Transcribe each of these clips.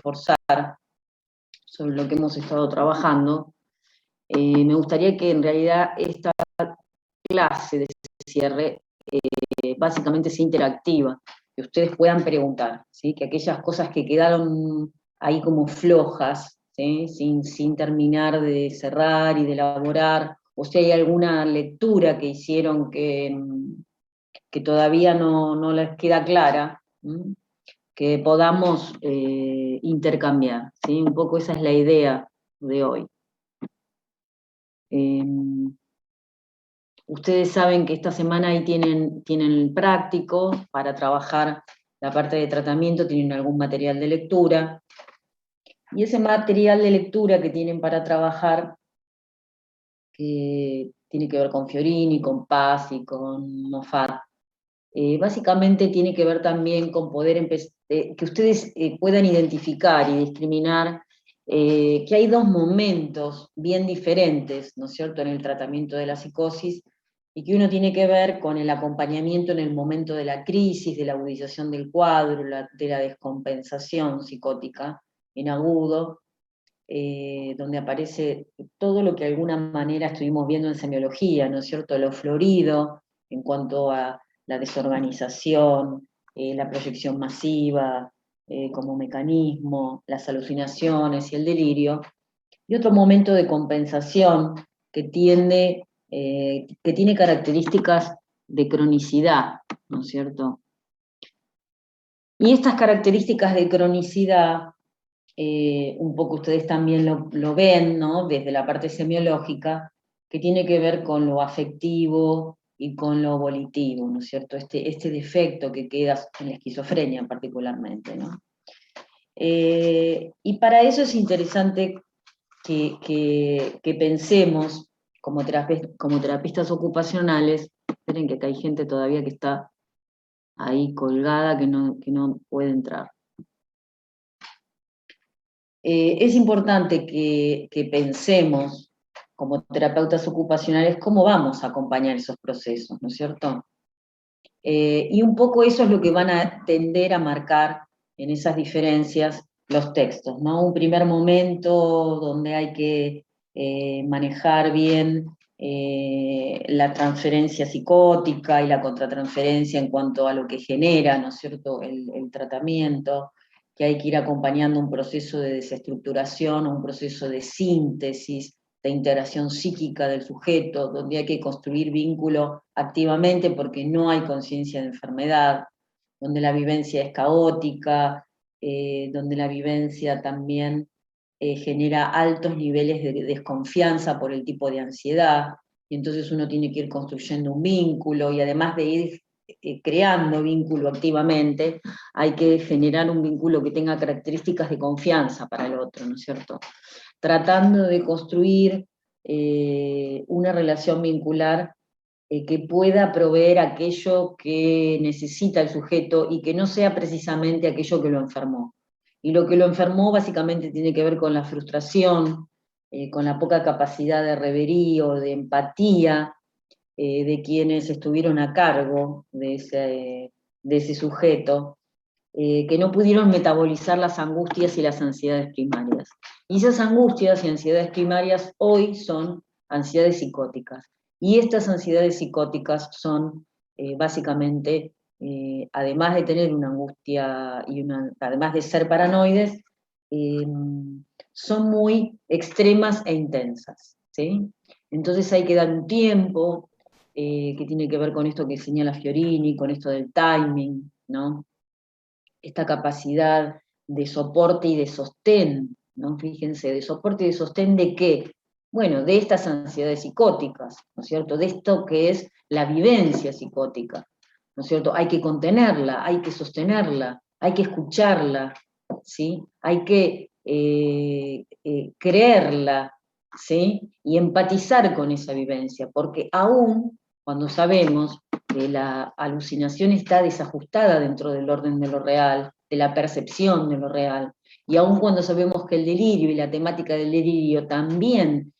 reforzar sobre lo que hemos estado trabajando, me gustaría que en realidad esta clase de cierre básicamente sea interactiva, que ustedes puedan preguntar, ¿sí? Que aquellas cosas que quedaron ahí como flojas, ¿sí? sin terminar de cerrar y de elaborar, o si hay alguna lectura que hicieron que todavía no les queda clara, ¿sí? Que podamos intercambiar, ¿sí? Un poco esa es la idea de hoy. Ustedes saben que esta semana ahí tienen el práctico para trabajar la parte de tratamiento, tienen algún material de lectura, y ese material de lectura que tienen para trabajar, que tiene que ver con Fiorini, con Paz y con Moffat, básicamente tiene que ver también con poder que ustedes puedan identificar y discriminar que hay dos momentos bien diferentes, ¿no es cierto?, en el tratamiento de la psicosis, y que uno tiene que ver con el acompañamiento en el momento de la crisis, de la agudización del cuadro, de la descompensación psicótica en agudo, donde aparece todo lo que de alguna manera estuvimos viendo en semiología, ¿no es cierto?, lo florido en cuanto a la desorganización, la proyección masiva como mecanismo, las alucinaciones y el delirio, y otro momento de compensación que tiene características de cronicidad, ¿no es cierto? Y estas características de cronicidad, un poco ustedes también lo ven, ¿no?, desde la parte semiológica, que tiene que ver con lo afectivo y con lo volitivo, ¿no es cierto? Este defecto que queda en la esquizofrenia particularmente, ¿no? Y para eso es interesante que pensemos como terapistas ocupacionales. Esperen que acá hay gente todavía que está ahí colgada que no puede entrar. Es importante que pensemos como terapeutas ocupacionales cómo vamos a acompañar esos procesos, ¿no es cierto? Y un poco eso es lo que van a tender a marcar en esas diferencias los textos, ¿no? Un primer momento donde hay que manejar bien la transferencia psicótica y la contratransferencia en cuanto a lo que genera, ¿no es cierto?, el tratamiento, que hay que ir acompañando un proceso de desestructuración, un proceso de síntesis, de integración psíquica del sujeto, donde hay que construir vínculo activamente porque no hay conciencia de enfermedad, donde la vivencia es caótica, donde la vivencia también genera altos niveles de desconfianza por el tipo de ansiedad, y entonces uno tiene que ir construyendo un vínculo, y además de ir creando vínculo activamente, hay que generar un vínculo que tenga características de confianza para el otro, ¿no es cierto? Tratando de construir una relación vincular que pueda proveer aquello que necesita el sujeto y que no sea precisamente aquello que lo enfermó. Y lo que lo enfermó básicamente tiene que ver con la frustración, con la poca capacidad de reverío, de empatía de quienes estuvieron a cargo de ese sujeto, que no pudieron metabolizar las angustias y las ansiedades primarias. Y esas angustias y ansiedades primarias hoy son ansiedades psicóticas. Y estas ansiedades psicóticas son básicamente, además de tener una angustia además de ser paranoides, son muy extremas e intensas, ¿sí? Entonces hay que dar un tiempo que tiene que ver con esto que señala Fiorini, con esto del timing, ¿no? Esta capacidad de soporte y de sostén, ¿no? Fíjense, de soporte y de sostén ¿de qué? Bueno, de estas ansiedades psicóticas, ¿no es cierto? De esto que es la vivencia psicótica, ¿no es cierto? Hay que contenerla, hay que sostenerla, hay que escucharla, ¿sí? Hay que creerla, ¿sí? Y empatizar con esa vivencia, porque aún cuando sabemos que la alucinación está desajustada dentro del orden de lo real, de la percepción de lo real, y aun cuando sabemos que el delirio y la temática del delirio también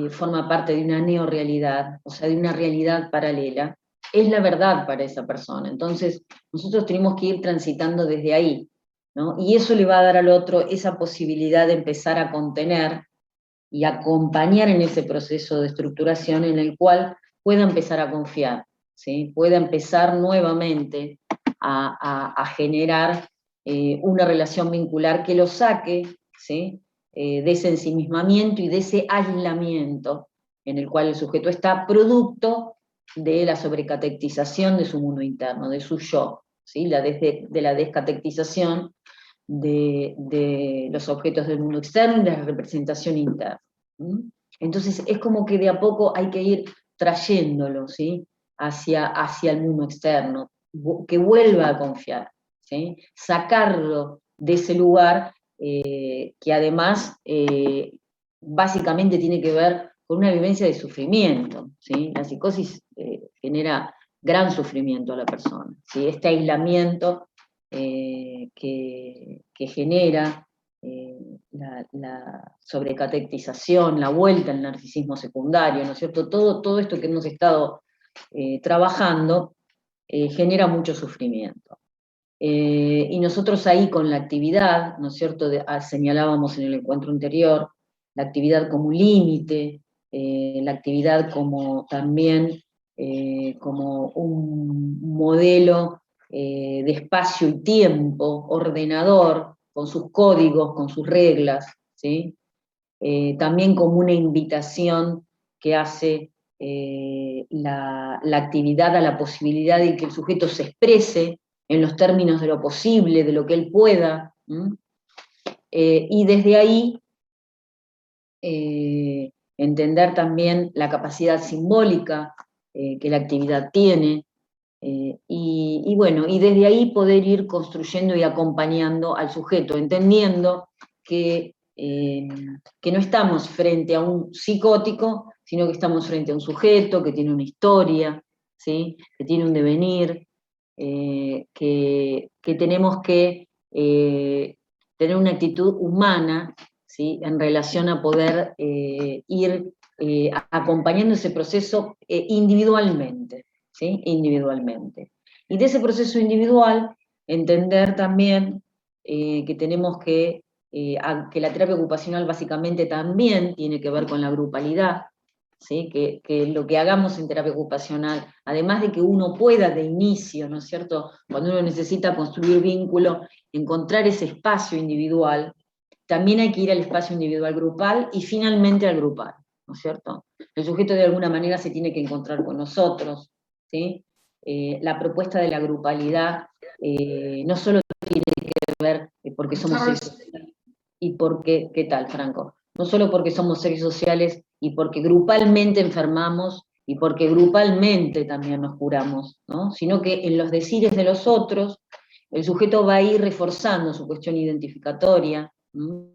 forma parte de una neorrealidad, o sea, de una realidad paralela, es la verdad para esa persona. Entonces, nosotros tenemos que ir transitando desde ahí, ¿no? Y eso le va a dar al otro esa posibilidad de empezar a contener y acompañar en ese proceso de estructuración en el cual pueda empezar a confiar, ¿sí? Pueda empezar nuevamente a generar una relación vincular que lo saque, ¿sí? De ese ensimismamiento y de ese aislamiento en el cual el sujeto está producto de la sobrecatectización de su mundo interno, de su yo, ¿sí? De la descatectización de los objetos del mundo externo y de la representación interna. ¿Mm? Entonces es como que de a poco hay que ir trayéndolo, ¿sí? Hacia el mundo externo, que vuelva a confiar, ¿sí? Sacarlo de ese lugar que además básicamente tiene que ver con una vivencia de sufrimiento, ¿sí? La psicosis genera gran sufrimiento a la persona, ¿sí? Este aislamiento que genera la sobrecatectización, la vuelta al narcisismo secundario, ¿no es cierto? Todo esto que hemos estado trabajando genera mucho sufrimiento. Y nosotros ahí con la actividad, ¿no es cierto? Señalábamos en el encuentro anterior, la actividad como un límite, la actividad como también como un modelo de espacio y tiempo, ordenador, con sus códigos, con sus reglas, ¿sí? También como una invitación que hace la actividad a la posibilidad de que el sujeto se exprese en los términos de lo posible, de lo que él pueda, y desde ahí entender también la capacidad simbólica que la actividad tiene, y bueno, y desde ahí poder ir construyendo y acompañando al sujeto, entendiendo que no estamos frente a un psicótico, sino que estamos frente a un sujeto que tiene una historia, ¿sí? Que tiene un devenir, que tenemos que tener una actitud humana, ¿sí? En relación a poder ir acompañando ese proceso individualmente, ¿sí? Individualmente. Y de ese proceso individual, entender también que tenemos que la terapia ocupacional básicamente también tiene que ver con la grupalidad, ¿sí? Que lo que hagamos en terapia ocupacional, además de que uno pueda de inicio, ¿no es cierto?, cuando uno necesita construir vínculo, encontrar ese espacio individual, también hay que ir al espacio individual grupal y finalmente al grupal, ¿no es cierto? El sujeto de alguna manera se tiene que encontrar con nosotros, ¿sí? La propuesta de la grupalidad no solo tiene que ver porque somos seres y porque, ¿qué tal, Franco? No solo porque somos seres sociales y porque grupalmente enfermamos y porque grupalmente también nos curamos, ¿no? Sino que en los decires de los otros, el sujeto va a ir reforzando su cuestión identificatoria, ¿m?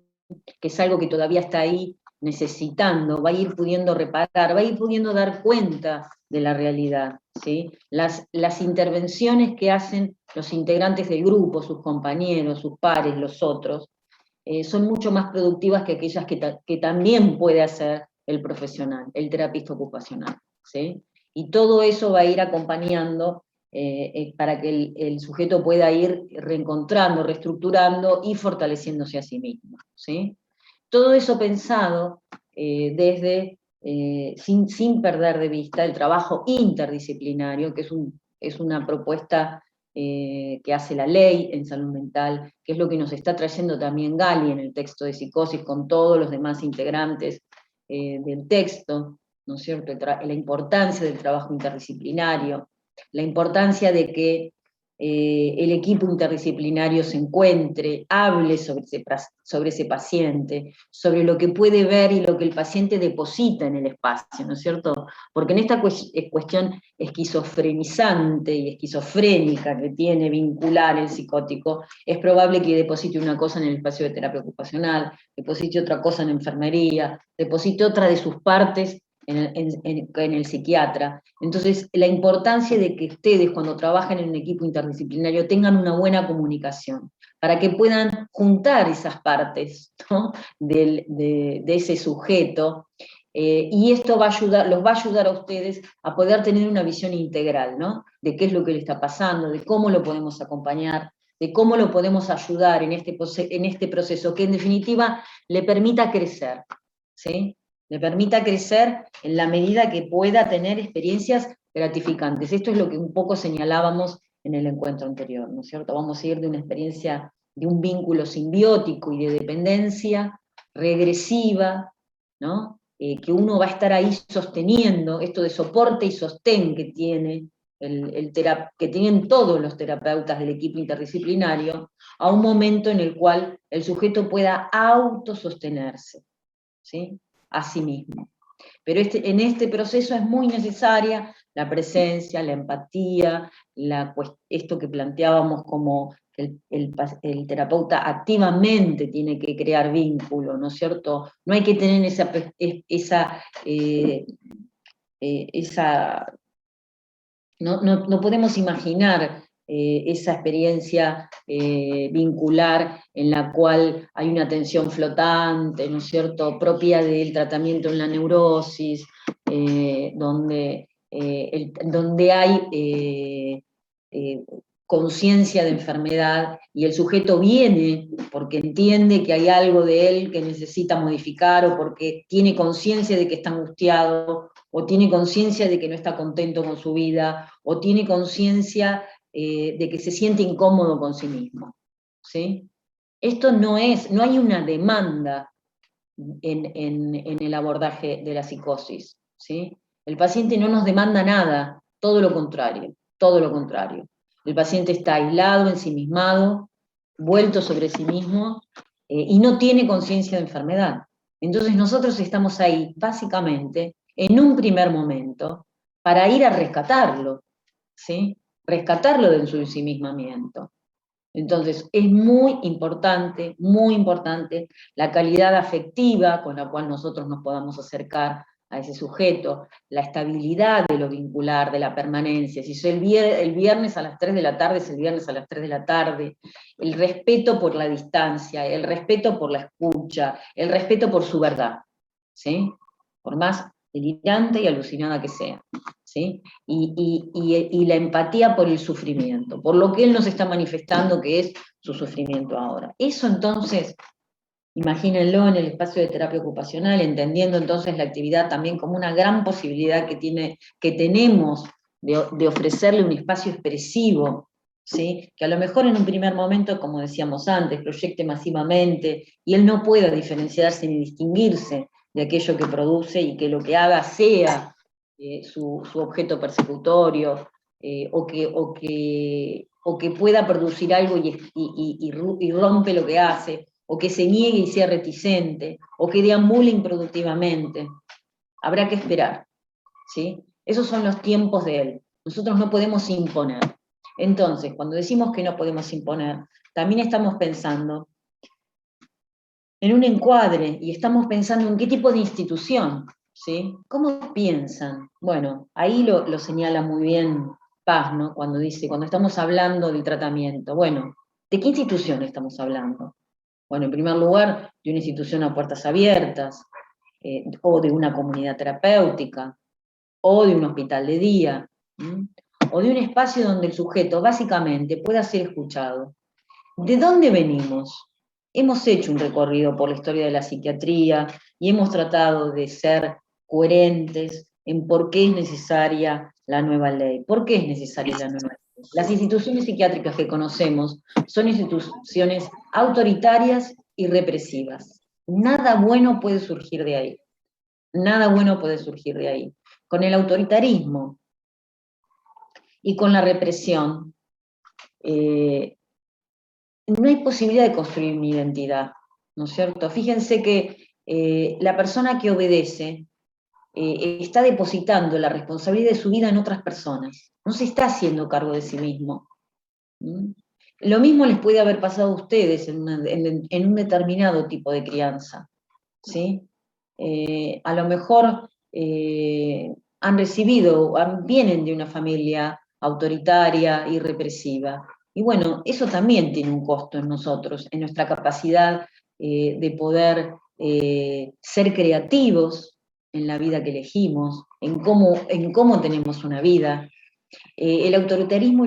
Que es algo que todavía está ahí necesitando, va a ir pudiendo reparar, va a ir pudiendo dar cuenta de la realidad, ¿sí? Las intervenciones que hacen los integrantes del grupo, sus compañeros, sus pares, los otros, son mucho más productivas que aquellas que también puede hacer el profesional, el terapista ocupacional, ¿sí? Y todo eso va a ir acompañando para que el sujeto pueda ir reencontrando, reestructurando y fortaleciéndose a sí mismo, ¿sí? Todo eso pensado sin perder de vista el trabajo interdisciplinario, que es una propuesta que hace la ley en salud mental, que es lo que nos está trayendo también Gali en el texto de psicosis con todos los demás integrantes del texto, ¿no es cierto? La importancia del trabajo interdisciplinario, la importancia de que el equipo interdisciplinario se encuentre, hable sobre ese paciente, sobre lo que puede ver y lo que el paciente deposita en el espacio, ¿no es cierto? Porque en esta cuestión esquizofrenizante y esquizofrénica que tiene vincular el psicótico, es probable que deposite una cosa en el espacio de terapia ocupacional, deposite otra cosa en enfermería, deposite otra de sus partes en el psiquiatra. Entonces, la importancia de que ustedes, cuando trabajan en un equipo interdisciplinario, tengan una buena comunicación, para que puedan juntar esas partes, ¿no?, de ese sujeto, y esto los va a ayudar a ustedes a poder tener una visión integral, ¿no?, de qué es lo que le está pasando, de cómo lo podemos acompañar, de cómo lo podemos ayudar en este proceso, que en definitiva le permita crecer, ¿sí? Le permita crecer en la medida que pueda tener experiencias gratificantes. Esto es lo que un poco señalábamos en el encuentro anterior, ¿no es cierto? Vamos a ir de una experiencia de un vínculo simbiótico y de dependencia regresiva, ¿no? Que uno va a estar ahí sosteniendo, esto de soporte y sostén que tiene que tienen todos los terapeutas del equipo interdisciplinario, a un momento en el cual el sujeto pueda autosostenerse, ¿sí? A sí mismo. Pero en este proceso es muy necesaria la presencia, la empatía, esto que planteábamos como que el terapeuta activamente tiene que crear vínculo, ¿no es cierto? No hay que tener no podemos imaginar esa experiencia vincular en la cual hay una tensión flotante, ¿no es cierto?, propia del tratamiento en la neurosis, donde hay conciencia de enfermedad y el sujeto viene porque entiende que hay algo de él que necesita modificar o porque tiene conciencia de que está angustiado o tiene conciencia de que no está contento con su vida o tiene conciencia de que se siente incómodo con sí mismo, ¿sí? Esto no hay una demanda en el abordaje de la psicosis, ¿sí? El paciente no nos demanda nada, todo lo contrario, todo lo contrario. El paciente está aislado, ensimismado, vuelto sobre sí mismo y no tiene conciencia de enfermedad. Entonces nosotros estamos ahí, básicamente, en un primer momento, para ir a rescatarlo, ¿sí? Rescatarlo de su ensimismamiento. Entonces, es muy importante la calidad afectiva con la cual nosotros nos podamos acercar a ese sujeto, la estabilidad de lo vincular, de la permanencia. Si es el viernes a las 3 de la tarde, es el viernes a las 3 de la tarde. El respeto por la distancia, el respeto por la escucha, el respeto por su verdad, ¿sí? Por más delirante y alucinada que sea, ¿sí? Y la empatía por el sufrimiento, por lo que él nos está manifestando que es su sufrimiento ahora. Eso entonces, imagínenlo en el espacio de terapia ocupacional, entendiendo entonces la actividad también como una gran posibilidad que tenemos de ofrecerle un espacio expresivo, ¿sí? Que a lo mejor en un primer momento, como decíamos antes, proyecte masivamente y él no pueda diferenciarse ni distinguirse de aquello que produce y que lo que haga sea su objeto persecutorio, o que pueda producir algo y rompe lo que hace, o que se niegue y sea reticente, o que deambule improductivamente. Habrá que esperar, ¿sí? Esos son los tiempos de él. Nosotros no podemos imponer. Entonces, cuando decimos que no podemos imponer, también estamos pensando en un encuadre y estamos pensando en qué tipo de institución, ¿sí? ¿Cómo piensan? Bueno, ahí lo señala muy bien Paz, ¿no? Cuando estamos hablando del tratamiento, bueno, ¿de qué institución estamos hablando? Bueno, en primer lugar, de una institución a puertas abiertas, o de una comunidad terapéutica, o de un hospital de día, o de un espacio donde el sujeto básicamente pueda ser escuchado. ¿De dónde venimos? Hemos hecho un recorrido por la historia de la psiquiatría y hemos tratado de ser coherentes en por qué es necesaria la nueva ley. ¿Por qué es necesaria la nueva ley? Las instituciones psiquiátricas que conocemos son instituciones autoritarias y represivas. Nada bueno puede surgir de ahí. Nada bueno puede surgir de ahí. Con el autoritarismo y con la represión, no hay posibilidad de construir una identidad, ¿no es cierto? Fíjense que la persona que obedece está depositando la responsabilidad de su vida en otras personas, no se está haciendo cargo de sí mismo. ¿Mm? Lo mismo les puede haber pasado a ustedes en un determinado tipo de crianza, ¿sí? A lo mejor vienen de una familia autoritaria y represiva. Y bueno, eso también tiene un costo en nosotros, en nuestra capacidad de poder ser creativos en la vida que elegimos, en cómo tenemos una vida, El autoritarismo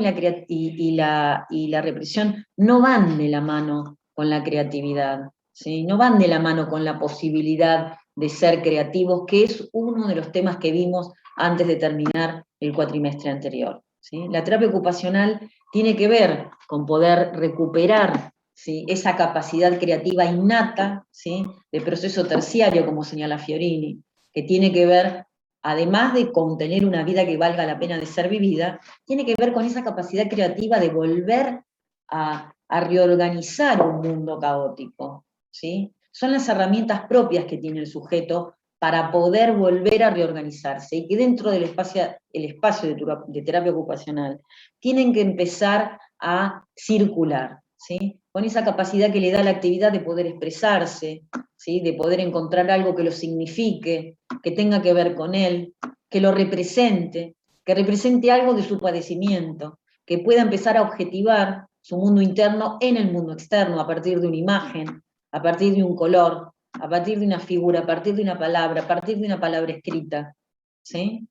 y la represión no van de la mano con la creatividad, ¿sí? No van de la mano con la posibilidad de ser creativos, que es uno de los temas que vimos antes de terminar el cuatrimestre anterior, ¿sí? La terapia ocupacional tiene que ver con poder recuperar, ¿sí?, esa capacidad creativa innata, ¿sí?, de proceso terciario, como señala Fiorini, que tiene que ver, además de contener una vida que valga la pena de ser vivida, tiene que ver con esa capacidad creativa de volver a reorganizar un mundo caótico, ¿sí? Son las herramientas propias que tiene el sujeto para poder volver a reorganizarse, y que dentro del espacio, de terapia ocupacional tienen que empezar a circular, ¿sí?, con esa capacidad que le da la actividad de poder expresarse, ¿sí?, de poder encontrar algo que lo signifique, que tenga que ver con él, que lo represente, que represente algo de su padecimiento, que pueda empezar a objetivar su mundo interno en el mundo externo, a partir de una imagen, a partir de un color, a partir de una figura, a partir de una palabra, a partir de una palabra escrita, ¿sí?,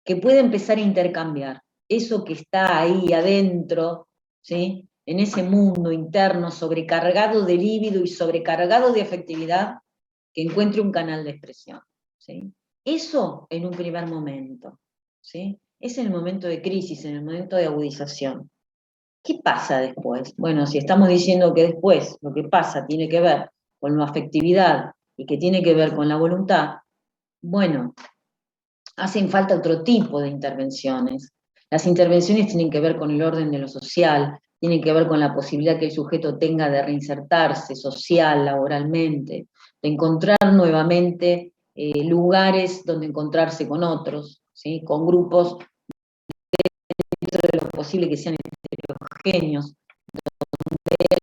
que pueda empezar a intercambiar eso que está ahí adentro, ¿sí?, en ese mundo interno sobrecargado de líbido y sobrecargado de afectividad, que encuentre un canal de expresión, ¿sí? Eso en un primer momento, ¿sí? Es en el momento de crisis, en el momento de agudización. ¿Qué pasa después? Bueno, si estamos diciendo que después lo que pasa tiene que ver con la afectividad y que tiene que ver con la voluntad, bueno, hacen falta otro tipo de intervenciones. Las intervenciones tienen que ver con el orden de lo social, tienen que ver con la posibilidad que el sujeto tenga de reinsertarse social, laboralmente, de encontrar nuevamente lugares donde encontrarse con otros, ¿sí?, con grupos dentro de lo posible que sean heterogéneos,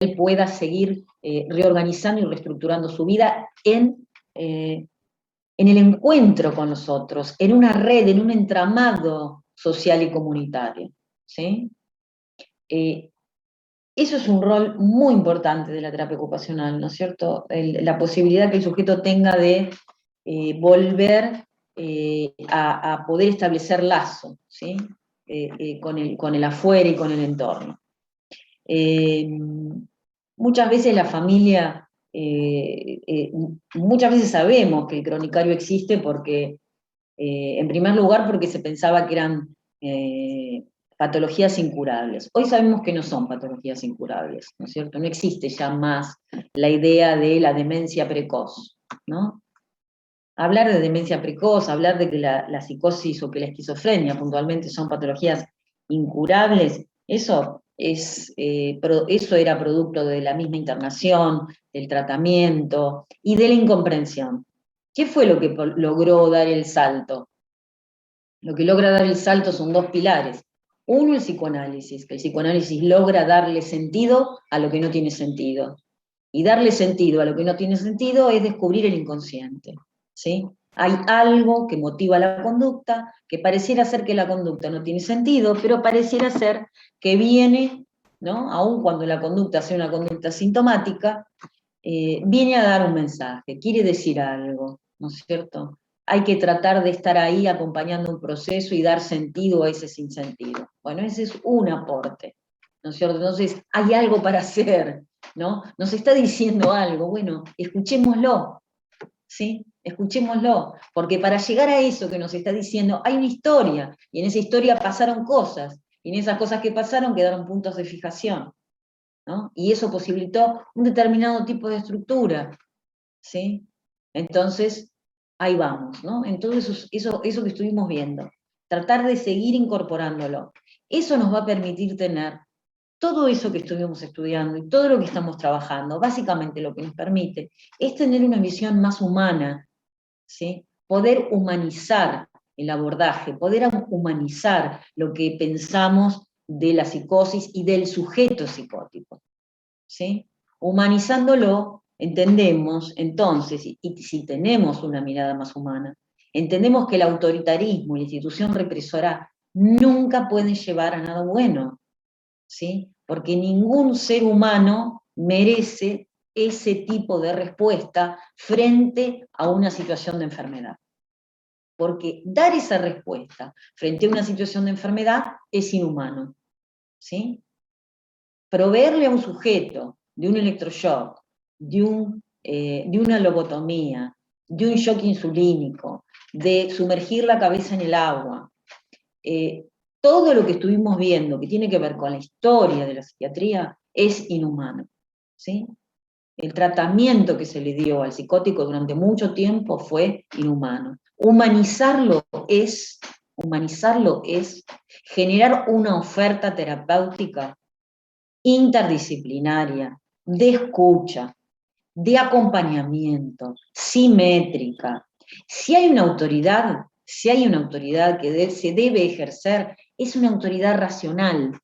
él pueda seguir reorganizando y reestructurando su vida en el encuentro con los otros, en una red, en un entramado social y comunitario, ¿sí? Eso es un rol muy importante de la terapia ocupacional, ¿no es cierto? La posibilidad que el sujeto tenga de volver a poder establecer lazo, ¿sí?, con el afuera y con el entorno. Muchas veces la familia, muchas veces sabemos que el cronicario existe porque, en primer lugar, porque se pensaba que eran patologías incurables. Hoy sabemos que no son patologías incurables, ¿no es cierto? No existe ya más la idea de la demencia precoz, ¿no? Hablar de demencia precoz, hablar de que la psicosis o que la esquizofrenia puntualmente son patologías incurables, eso era producto de la misma internación, del tratamiento y de la incomprensión. ¿Qué fue lo que logró dar el salto? Lo que logra dar el salto son dos pilares. Uno, el psicoanálisis, que el psicoanálisis logra darle sentido a lo que no tiene sentido. Y darle sentido a lo que no tiene sentido es descubrir el inconsciente, ¿sí? Hay algo que motiva la conducta, que pareciera ser que la conducta no tiene sentido, pero pareciera ser que viene, ¿no?, aun cuando la conducta sea una conducta sintomática, viene a dar un mensaje, quiere decir algo, ¿no es cierto? Hay que tratar de estar ahí acompañando un proceso y dar sentido a ese sinsentido. Bueno, ese es un aporte, ¿no es cierto? Entonces, hay algo para hacer, ¿no? Nos está diciendo algo, bueno, escuchémoslo, ¿sí? Escuchémoslo, porque para llegar a eso que nos está diciendo hay una historia, y en esa historia pasaron cosas, y en esas cosas que pasaron quedaron puntos de fijación, ¿no? Y eso posibilitó un determinado tipo de estructura, ¿sí? Entonces, ahí vamos, ¿no? Entonces, eso que estuvimos viendo, tratar de seguir incorporándolo, eso nos va a permitir tener todo eso que estuvimos estudiando y todo lo que estamos trabajando, básicamente lo que nos permite es tener una visión más humana, ¿sí? Poder humanizar el abordaje, poder humanizar lo que pensamos de la psicosis y del sujeto psicótico, ¿sí? Humanizándolo, entendemos entonces, y si tenemos una mirada más humana, entendemos que el autoritarismo y la institución represora nunca pueden llevar a nada bueno, ¿sí? Porque ningún ser humano merece ese tipo de respuesta frente a una situación de enfermedad. porque dar esa respuesta frente a una situación de enfermedad es inhumano, ¿sí? Proveerle a un sujeto de un electroshock, de una lobotomía, de un shock insulínico, de sumergir la cabeza en el agua, todo lo que estuvimos viendo que tiene que ver con la historia de la psiquiatría es inhumano, ¿sí? El tratamiento que se le dio al psicótico durante mucho tiempo fue inhumano. Humanizarlo es generar una oferta terapéutica interdisciplinaria, de escucha, de acompañamiento, simétrica. Si hay una autoridad que se debe ejercer, es una autoridad racional,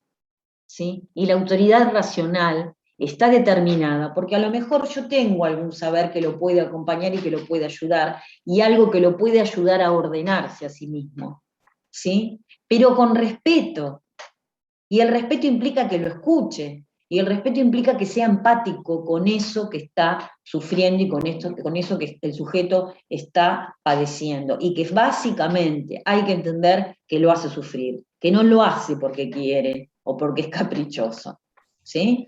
¿sí? Y la autoridad racional está determinada porque a lo mejor yo tengo algún saber que lo puede acompañar y que lo puede ayudar, y algo que lo puede ayudar a ordenarse a sí mismo, ¿sí? Pero con respeto, y el respeto implica que lo escuche, y el respeto implica que sea empático con eso que está sufriendo y con eso que el sujeto está padeciendo. Y que básicamente hay que entender que lo hace sufrir, que no lo hace porque quiere o porque es caprichoso. ¿Sí?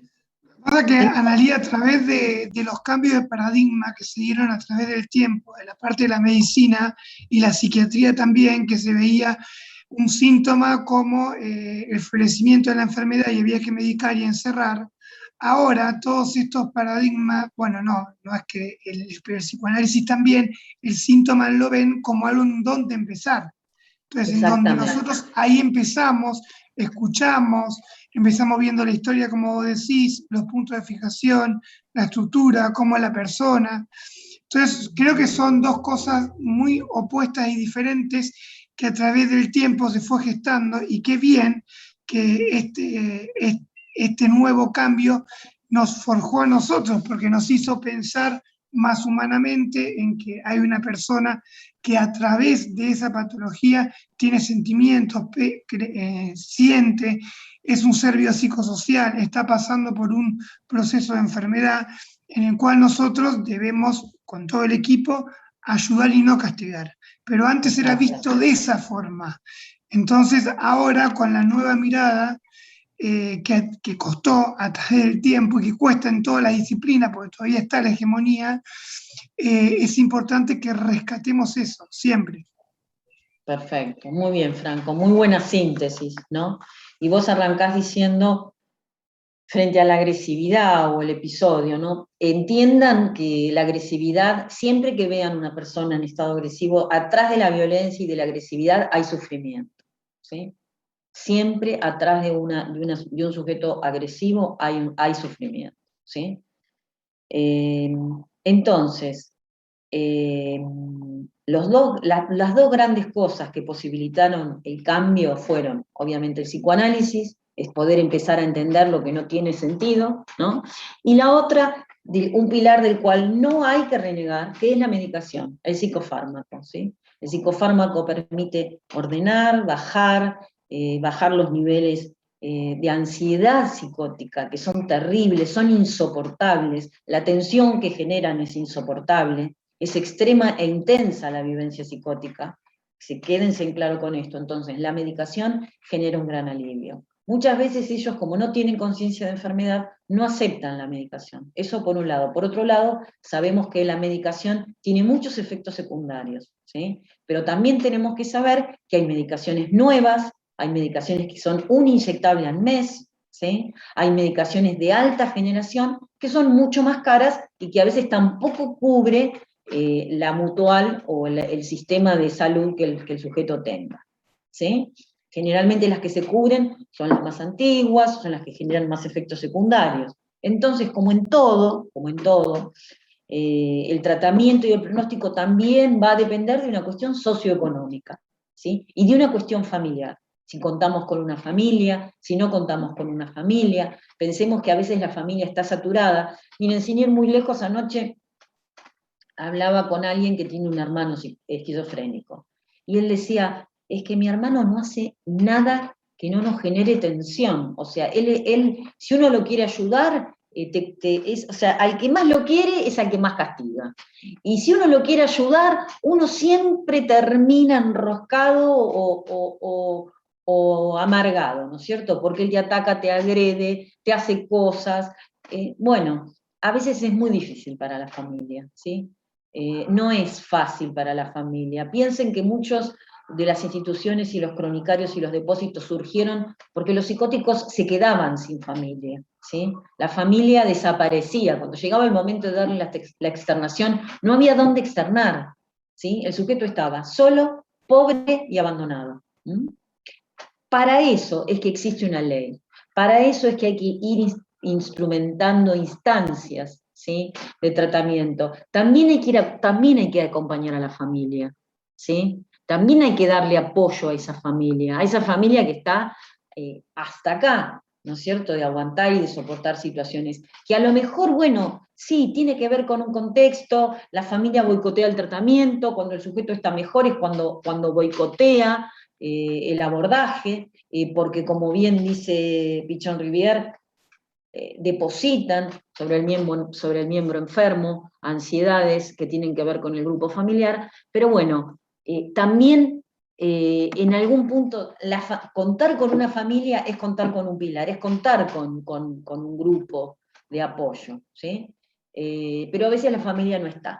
Ahora que Analía, a través de los cambios de paradigma que se dieron a través del tiempo, en la parte de la medicina y la psiquiatría también, que se veía un síntoma como el florecimiento de la enfermedad y había que medicar y encerrar. Ahora todos estos paradigmas, bueno, no es que pero el psicoanálisis también, el síntoma lo ven como algo en donde empezar. Entonces, en donde nosotros ahí empezamos, escuchamos, empezamos viendo la historia, como vos decís, los puntos de fijación, la estructura, cómo es la persona. Entonces, creo que son dos cosas muy opuestas y diferentes que a través del tiempo se fue gestando, y qué bien que este nuevo cambio nos forjó a nosotros, porque nos hizo pensar más humanamente en que hay una persona que a través de esa patología tiene sentimientos, siente, es un ser biopsicosocial, está pasando por un proceso de enfermedad en el cual nosotros debemos, con todo el equipo, ayudar y no castigar. Pero antes era visto de esa forma. Entonces, ahora con la nueva mirada, que costó a través del tiempo y que cuesta en todas las disciplinas, porque todavía está la hegemonía, es importante que rescatemos eso, siempre. Perfecto, muy bien, Franco, muy buena síntesis, ¿no? Y vos arrancás diciendo, frente a la agresividad o el episodio, ¿no? Entiendan que la agresividad, siempre que vean una persona en estado agresivo, atrás de la violencia y de la agresividad hay sufrimiento, ¿sí? Siempre atrás de un sujeto agresivo hay sufrimiento, ¿sí? Entonces, las dos grandes cosas que posibilitaron el cambio fueron, obviamente, el psicoanálisis, es poder empezar a entender lo que no tiene sentido, ¿no? Y la otra, un pilar del cual no hay que renegar, que es la medicación, el psicofármaco, ¿sí? El psicofármaco permite ordenar, bajar los niveles de ansiedad psicótica, que son terribles, son insoportables, la tensión que generan es insoportable, es extrema e intensa la vivencia psicótica. Quédense en claro con esto. Entonces, la medicación genera un gran alivio. Muchas veces ellos, como no tienen conciencia de enfermedad, no aceptan la medicación. Eso por un lado. Por otro lado, sabemos que la medicación tiene muchos efectos secundarios, ¿sí? Pero también tenemos que saber que hay medicaciones nuevas, hay medicaciones que son un inyectable al mes, ¿sí? Hay medicaciones de alta generación que son mucho más caras y que a veces tampoco cubre la mutual o el sistema de salud que el sujeto tenga, ¿sí? Generalmente las que se cubren son las más antiguas, son las que generan más efectos secundarios. Entonces, como en todo, el tratamiento y el pronóstico también va a depender de una cuestión socioeconómica, ¿sí? Y de una cuestión familiar. Si contamos con una familia, si no contamos con una familia, pensemos que a veces la familia está saturada. Miren, sin ir muy lejos, anoche hablaba con alguien que tiene un hermano esquizofrénico, y él decía, es que mi hermano no hace nada que no nos genere tensión, o sea, él si uno lo quiere ayudar, o sea, al que más lo quiere es al que más castiga. Y si uno lo quiere ayudar, uno siempre termina enroscado o amargado, ¿no es cierto? Porque él te ataca, te agrede, te hace cosas. Bueno, a veces es muy difícil para la familia, ¿sí? No es fácil para la familia. Piensen que muchos de las instituciones y los cronicarios y los depósitos surgieron porque los psicóticos se quedaban sin familia, ¿sí? La familia desaparecía. Cuando llegaba el momento de darle la externación, no había dónde externar, ¿sí? El sujeto estaba solo, pobre y abandonado. ¿Mm? Para eso es que existe una ley, para eso es que hay que ir instrumentando instancias, ¿sí?, de tratamiento. También hay que acompañar a la familia, ¿sí? También hay que darle apoyo a esa familia que está hasta acá, ¿no es cierto?, de aguantar y de soportar situaciones que a lo mejor, bueno, sí, tiene que ver con un contexto, la familia boicotea el tratamiento, cuando el sujeto está mejor es cuando boicotea el abordaje, porque como bien dice Pichon Rivière, depositan sobre el miembro enfermo ansiedades que tienen que ver con el grupo familiar, pero bueno, también en algún punto contar con una familia es contar con un pilar, es contar con un grupo de apoyo, ¿sí? Pero a veces la familia no está.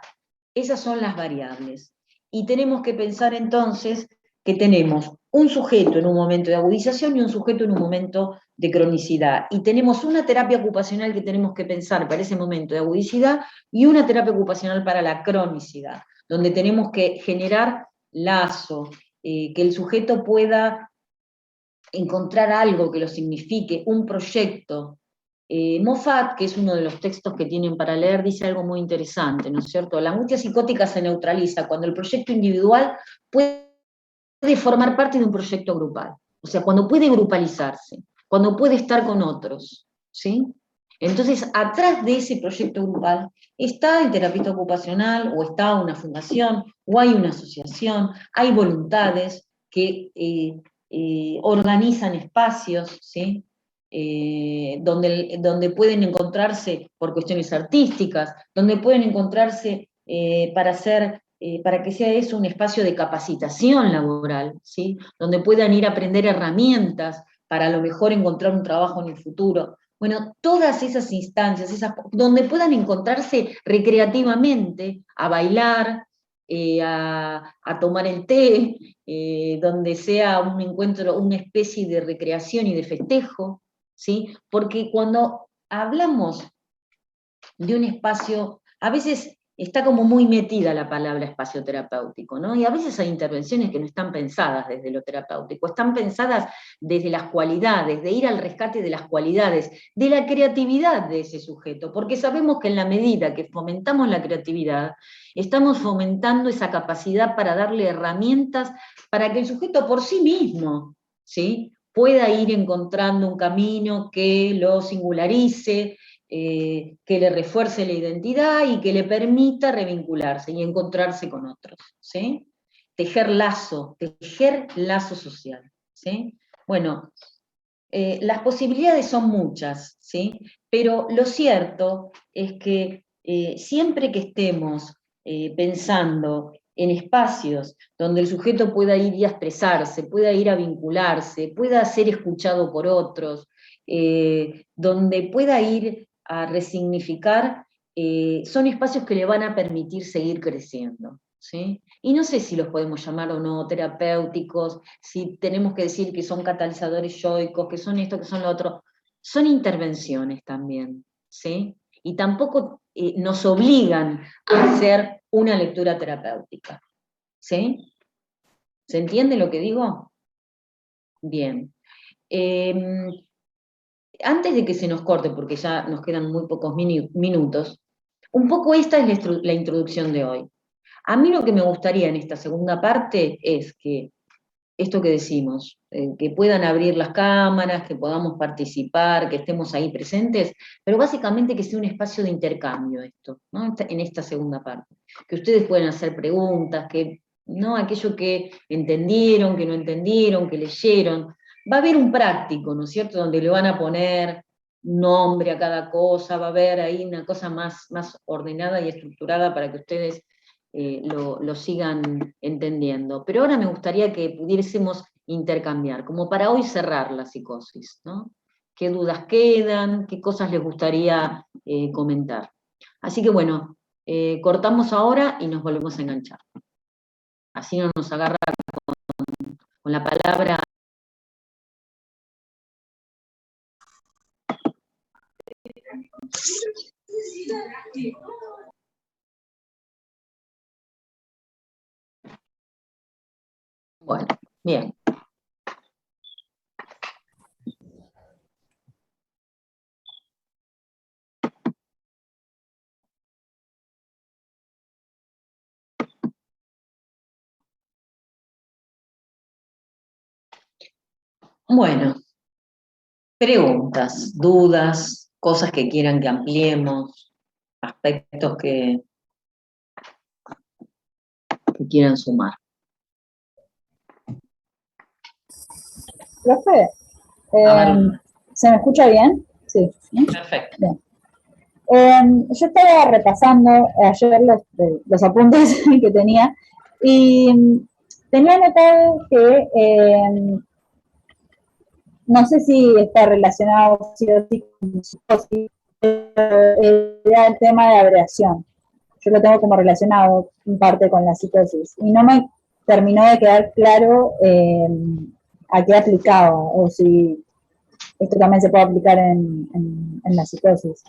Esas son las variables. Y tenemos que pensar entonces que tenemos un sujeto en un momento de agudización y un sujeto en un momento de cronicidad. Y tenemos una terapia ocupacional que tenemos que pensar para ese momento de agudicidad y una terapia ocupacional para la cronicidad, donde tenemos que generar lazo, que el sujeto pueda encontrar algo que lo signifique, un proyecto. Moffat, que es uno de los textos que tienen para leer, dice algo muy interesante, ¿no es cierto? La angustia psicótica se neutraliza cuando el proyecto individual puede formar parte de un proyecto grupal, o sea, cuando puede grupalizarse, cuando puede estar con otros, ¿sí? Entonces, atrás de ese proyecto grupal está el terapeuta ocupacional, o está una fundación, o hay una asociación, hay voluntades que organizan espacios, ¿sí? Donde pueden encontrarse por cuestiones artísticas, donde pueden encontrarse para que sea eso un espacio de capacitación laboral, ¿sí? Donde puedan ir a aprender herramientas para a lo mejor encontrar un trabajo en el futuro. Bueno, todas esas instancias, donde puedan encontrarse recreativamente, a bailar, a tomar el té, donde sea un encuentro, una especie de recreación y de festejo, ¿sí? Porque cuando hablamos de un espacio, a veces está como muy metida la palabra espacio terapéutico, ¿no? Y a veces hay intervenciones que no están pensadas desde lo terapéutico, están pensadas desde las cualidades, de ir al rescate de las cualidades, de la creatividad de ese sujeto, porque sabemos que en la medida que fomentamos la creatividad, estamos fomentando esa capacidad para darle herramientas para que el sujeto por sí mismo, ¿sí?, pueda ir encontrando un camino que lo singularice, que le refuerce la identidad y que le permita revincularse y encontrarse con otros, ¿sí? Tejer lazo social, ¿sí? Bueno, las posibilidades son muchas, ¿sí? Pero lo cierto es que siempre que estemos pensando en espacios donde el sujeto pueda ir y a expresarse, pueda ir a vincularse, pueda ser escuchado por otros, donde pueda ir a resignificar, son espacios que le van a permitir seguir creciendo, ¿sí? Y no sé si los podemos llamar o no terapéuticos, si tenemos que decir que son catalizadores yoicos, que son esto, que son lo otro. Son intervenciones también, ¿sí? Y tampoco nos obligan a hacer una lectura terapéutica, ¿sí? ¿Se entiende lo que digo? Bien. Antes de que se nos corte, porque ya nos quedan muy pocos minutos, un poco esta es la introducción de hoy. A mí lo que me gustaría en esta segunda parte es que esto que decimos, que puedan abrir las cámaras, que podamos participar, que estemos ahí presentes, pero básicamente que sea un espacio de intercambio esto, ¿no? En esta segunda parte. Que ustedes puedan hacer preguntas, que, ¿no?, aquello que entendieron, que no entendieron, que leyeron. Va a haber un práctico, ¿no es cierto?, donde le van a poner nombre a cada cosa, va a haber ahí una cosa más ordenada y estructurada para que ustedes lo sigan entendiendo. Pero ahora me gustaría que pudiésemos intercambiar, como para hoy cerrar la psicosis, ¿no? ¿Qué dudas quedan? ¿Qué cosas les gustaría comentar? Así que bueno, cortamos ahora y nos volvemos a enganchar. Así no nos agarra con la palabra. Bueno, bien. Bueno, preguntas, dudas, cosas que quieran que ampliemos, aspectos que quieran sumar. Profe, A ver. ¿se me escucha bien? Sí. Perfecto. Bien. Yo estaba repasando ayer los apuntes que tenía y tenía notado que no sé si está relacionado sí o sí con psicosis, era el tema de abreación. Yo lo tengo como relacionado en parte con la psicosis y no me terminó de quedar claro a qué aplicaba o si esto también se puede aplicar en la psicosis.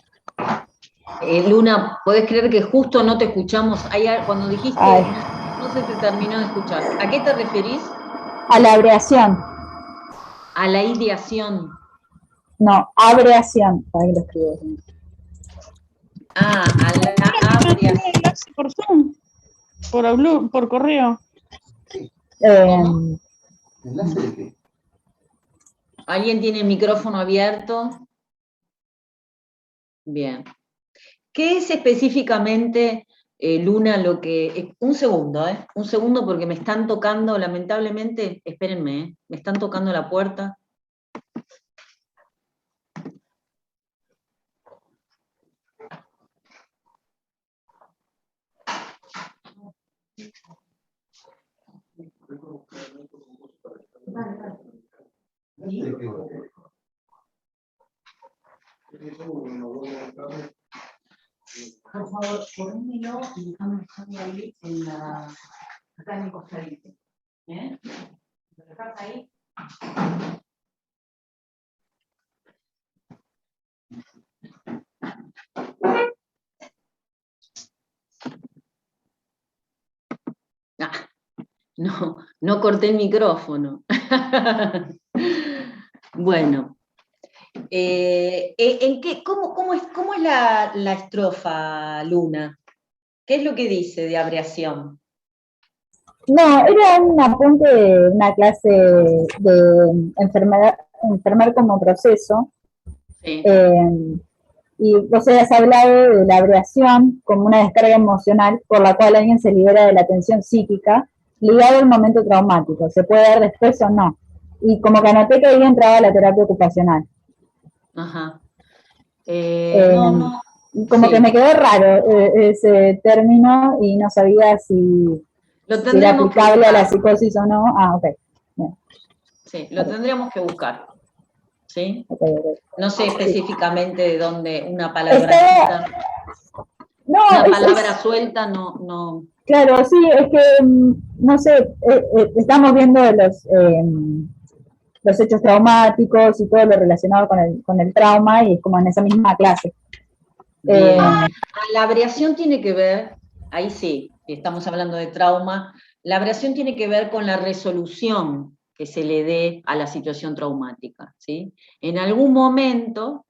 Luna, ¿podés creer que justo no te escuchamos? Cuando dijiste, no se te terminó de escuchar. ¿A qué te referís? A la abreación. A la ideación. No, abreación. Ahí lo escribo. A la abreación. Por Zoom, por correo. ¿Alguien tiene el micrófono abierto? Bien. ¿Qué es específicamente, Luna, lo que... Un segundo porque me están tocando, lamentablemente, espérenme, me están tocando la puerta. Por favor, ponémelo y déjame dejarlo ahí acá en el costadito. ¿Lo dejás ahí? No corté el micrófono. Bueno. ¿Cómo es la estrofa, Luna? ¿Qué es lo que dice de abreación? No, era un apunte de una clase de enfermar como proceso. Sí. Y vos habías hablado de la abreación como una descarga emocional por la cual alguien se libera de la tensión psíquica ligado al momento traumático. ¿Se puede dar después o no? Y como que anoté que ahí entraba la terapia ocupacional. Ajá. Como que me quedó raro ese término y no sabía si era aplicable a la psicosis o no. Ah, ok. Bien. Sí, lo tendríamos que buscar. ¿Sí? Okay. No sé específicamente de dónde una palabra suelta, no. Claro, sí, es que, no sé, estamos viendo los hechos traumáticos y todo lo relacionado con el trauma y es como en esa misma clase. La abreación tiene que ver, ahí sí, estamos hablando de trauma, la abreación tiene que ver con la resolución que se le dé a la situación traumática, ¿sí? En algún momento,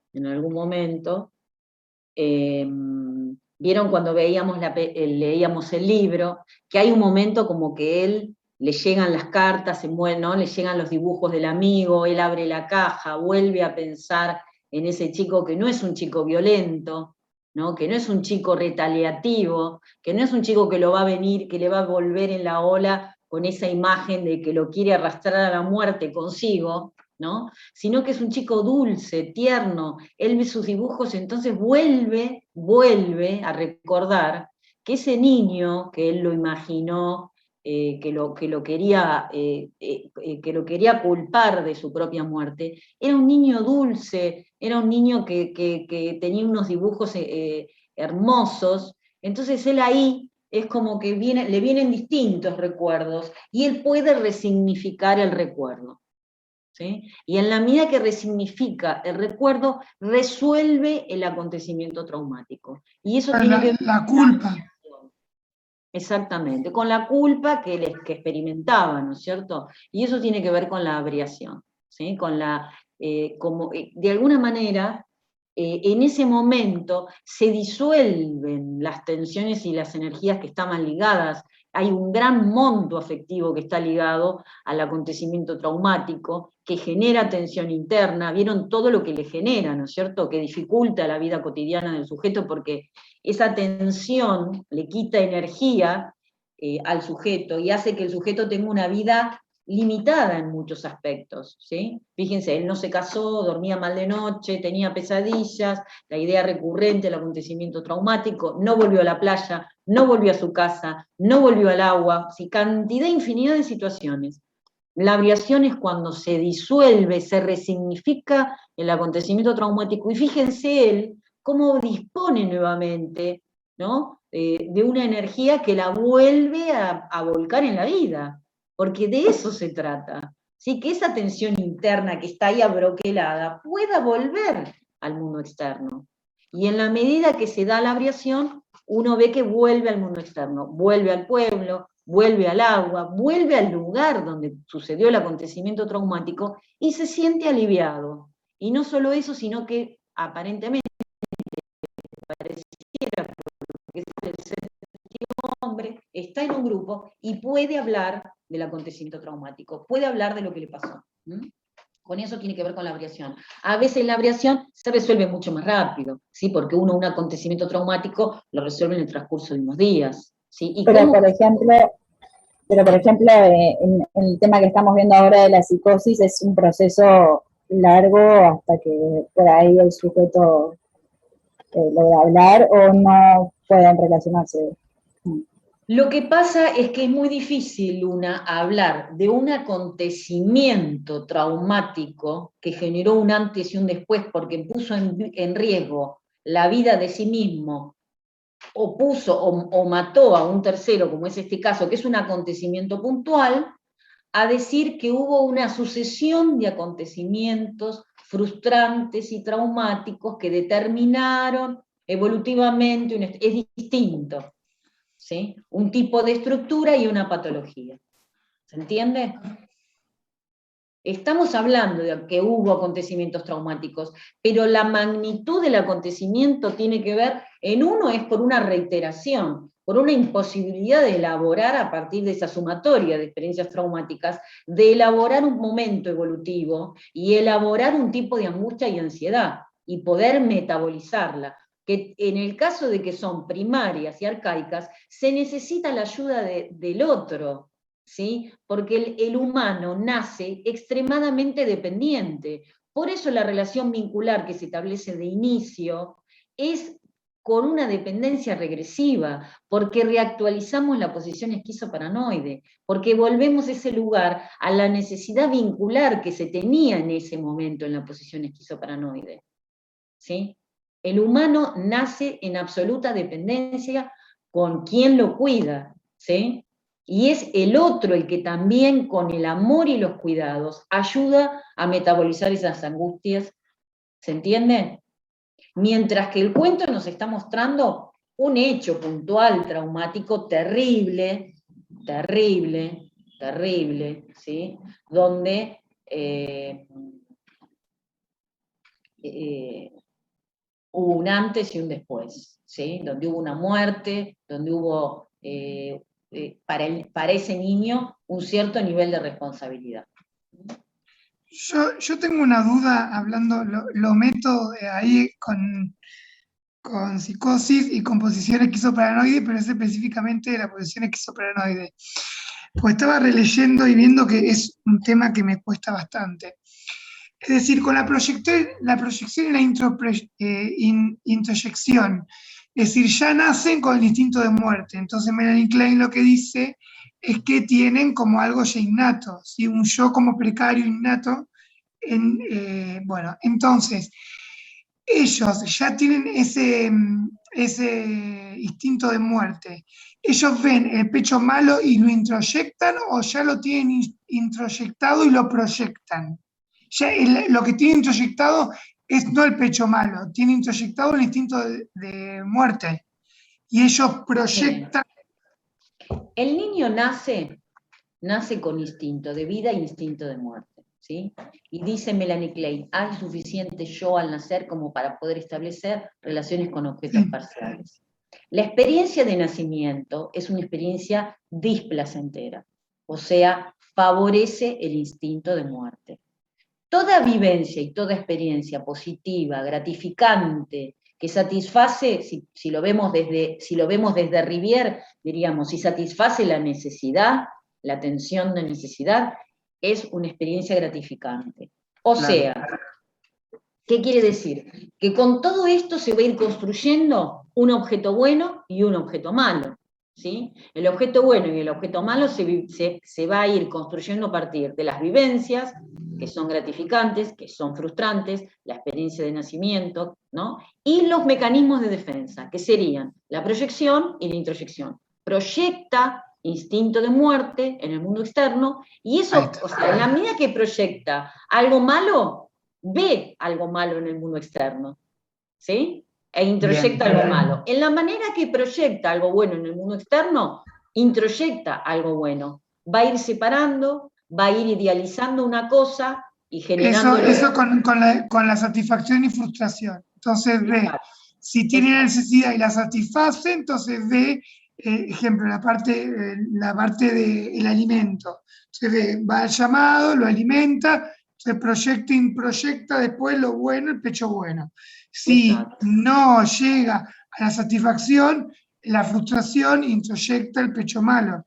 vieron cuando leíamos el libro, que hay un momento como que él le llegan las cartas, ¿no? Le llegan los dibujos del amigo, él abre la caja, vuelve a pensar en ese chico que no es un chico violento, ¿no? Que no es un chico retaliativo, que no es un chico que lo va a venir, que le va a volver en la ola con esa imagen de que lo quiere arrastrar a la muerte consigo, ¿no? Sino que es un chico dulce, tierno, él ve sus dibujos, entonces vuelve a recordar que ese niño que él lo imaginó, que lo quería culpar de su propia muerte, era un niño dulce, era un niño que tenía unos dibujos hermosos, entonces él ahí es como que le vienen distintos recuerdos, y él puede resignificar el recuerdo. ¿Sí? Y en la medida que resignifica el recuerdo, resuelve el acontecimiento traumático. Y eso tiene que ver la culpa. Exactamente, con la culpa que experimentaba, ¿no es cierto? Y eso tiene que ver con la abreación, ¿sí? Con de alguna manera, en ese momento se disuelven las tensiones y las energías que estaban ligadas. Hay un gran monto afectivo que está ligado al acontecimiento traumático, que genera tensión interna. Vieron todo lo que le genera, ¿no es cierto? Que dificulta la vida cotidiana del sujeto, porque esa tensión le quita energía al sujeto y hace que el sujeto tenga una vida limitada en muchos aspectos, ¿sí? Fíjense, él no se casó, dormía mal de noche, tenía pesadillas, la idea recurrente del acontecimiento traumático, no volvió a la playa, no volvió a su casa, no volvió al agua, ¿sí? Cantidad, infinidad de situaciones. La abreación es cuando se disuelve, se resignifica el acontecimiento traumático, y fíjense él cómo dispone nuevamente, ¿no? De una energía que la vuelve a volcar en la vida, porque de eso se trata, ¿sí? Que esa tensión interna que está ahí abroquelada pueda volver al mundo externo. Y en la medida que se da la abreación, uno ve que vuelve al mundo externo, vuelve al pueblo, vuelve al agua, vuelve al lugar donde sucedió el acontecimiento traumático y se siente aliviado. Y no solo eso, sino que aparentemente pareciera que el séptimo hombre está en un grupo y puede hablar del acontecimiento traumático, puede hablar de lo que le pasó. Con eso tiene que ver con la abreación. A veces la abreación se resuelve mucho más rápido, ¿sí? Porque un acontecimiento traumático lo resuelve en el transcurso de unos días, ¿sí? ¿Y Pero, por ejemplo, en el tema que estamos viendo ahora de la psicosis, es un proceso largo hasta que por ahí el sujeto logra hablar, o no pueden relacionarse. Lo que pasa es que es muy difícil, hablar de un acontecimiento traumático que generó un antes y un después, porque puso en riesgo la vida de sí mismo, o o mató a un tercero, como es este caso, que es un acontecimiento puntual, a decir que hubo una sucesión de acontecimientos frustrantes y traumáticos que determinaron evolutivamente, es distinto, ¿sí? Un tipo de estructura y una patología. ¿Se entiende? Estamos hablando de que hubo acontecimientos traumáticos, pero la magnitud del acontecimiento tiene que ver, en uno es por una reiteración, por una imposibilidad de elaborar a partir de esa sumatoria de experiencias traumáticas, de elaborar un momento evolutivo y elaborar un tipo de angustia y ansiedad, y poder metabolizarla, que en el caso de que son primarias y arcaicas, se necesita la ayuda del otro, ¿sí? Porque el humano nace extremadamente dependiente. Por eso la relación vincular que se establece de inicio es con una dependencia regresiva, porque reactualizamos la posición esquizoparanoide, porque volvemos ese lugar a la necesidad vincular que se tenía en ese momento en la posición esquizoparanoide, ¿sí? El humano nace en absoluta dependencia con quien lo cuida, ¿sí? Y es el otro el que también con el amor y los cuidados ayuda a metabolizar esas angustias, ¿se entiende? Mientras que el cuento nos está mostrando un hecho puntual, traumático, terrible, terrible, terrible, ¿sí? Donde hubo un antes y un después, ¿sí? Donde hubo una muerte, donde hubo para ese niño un cierto nivel de responsabilidad. Yo tengo una duda, hablando, lo meto ahí con psicosis y con posición esquizoparanoide, pero es específicamente de la posición esquizoparanoide. Pues estaba releyendo y viendo que es un tema que me cuesta bastante. Es decir, con la proyección y la introyección. Es decir, ya nacen con el instinto de muerte. Entonces Melanie Klein lo que dice es que tienen como algo ya innato, ¿sí? Un yo como precario innato. Bueno, entonces, ellos ya tienen ese instinto de muerte. ¿Ellos ven el pecho malo y lo introyectan o ya lo tienen introyectado y lo proyectan? Ya lo que tiene introyectado es no el pecho malo, tiene introyectado el instinto de muerte. Y ellos proyectan. El niño nace con instinto de vida e instinto de muerte, ¿sí? Y dice Melanie Klein, hay suficiente yo al nacer como para poder establecer relaciones con objetos parciales. La experiencia de nacimiento es una experiencia displacentera, o sea, favorece el instinto de muerte. Toda vivencia y toda experiencia positiva, gratificante, que satisface, si lo vemos desde Rivière, diríamos, si satisface la necesidad, la tensión de necesidad, es una experiencia gratificante. O sea, ¿qué quiere decir? Que con todo esto se va a ir construyendo un objeto bueno y un objeto malo, ¿sí? El objeto bueno y el objeto malo se va a ir construyendo a partir de las vivencias, que son gratificantes, que son frustrantes, la experiencia de nacimiento, ¿no? Y los mecanismos de defensa, que serían la proyección y la introyección. Proyecta instinto de muerte en el mundo externo, y eso, o sea, en la medida que proyecta algo malo, ve algo malo en el mundo externo, ¿sí? E introyecta algo malo. En la manera que proyecta algo bueno en el mundo externo, introyecta algo bueno. Va a ir separando, va a ir idealizando una cosa y generando... Eso con la satisfacción y frustración. Entonces ve, si tiene la necesidad y la satisface, entonces ve, ejemplo, la parte del alimento. Entonces ve, va al llamado, lo alimenta, se proyecta, introyecta después lo bueno, el pecho bueno. Si no llega a la satisfacción, la frustración introyecta el pecho malo.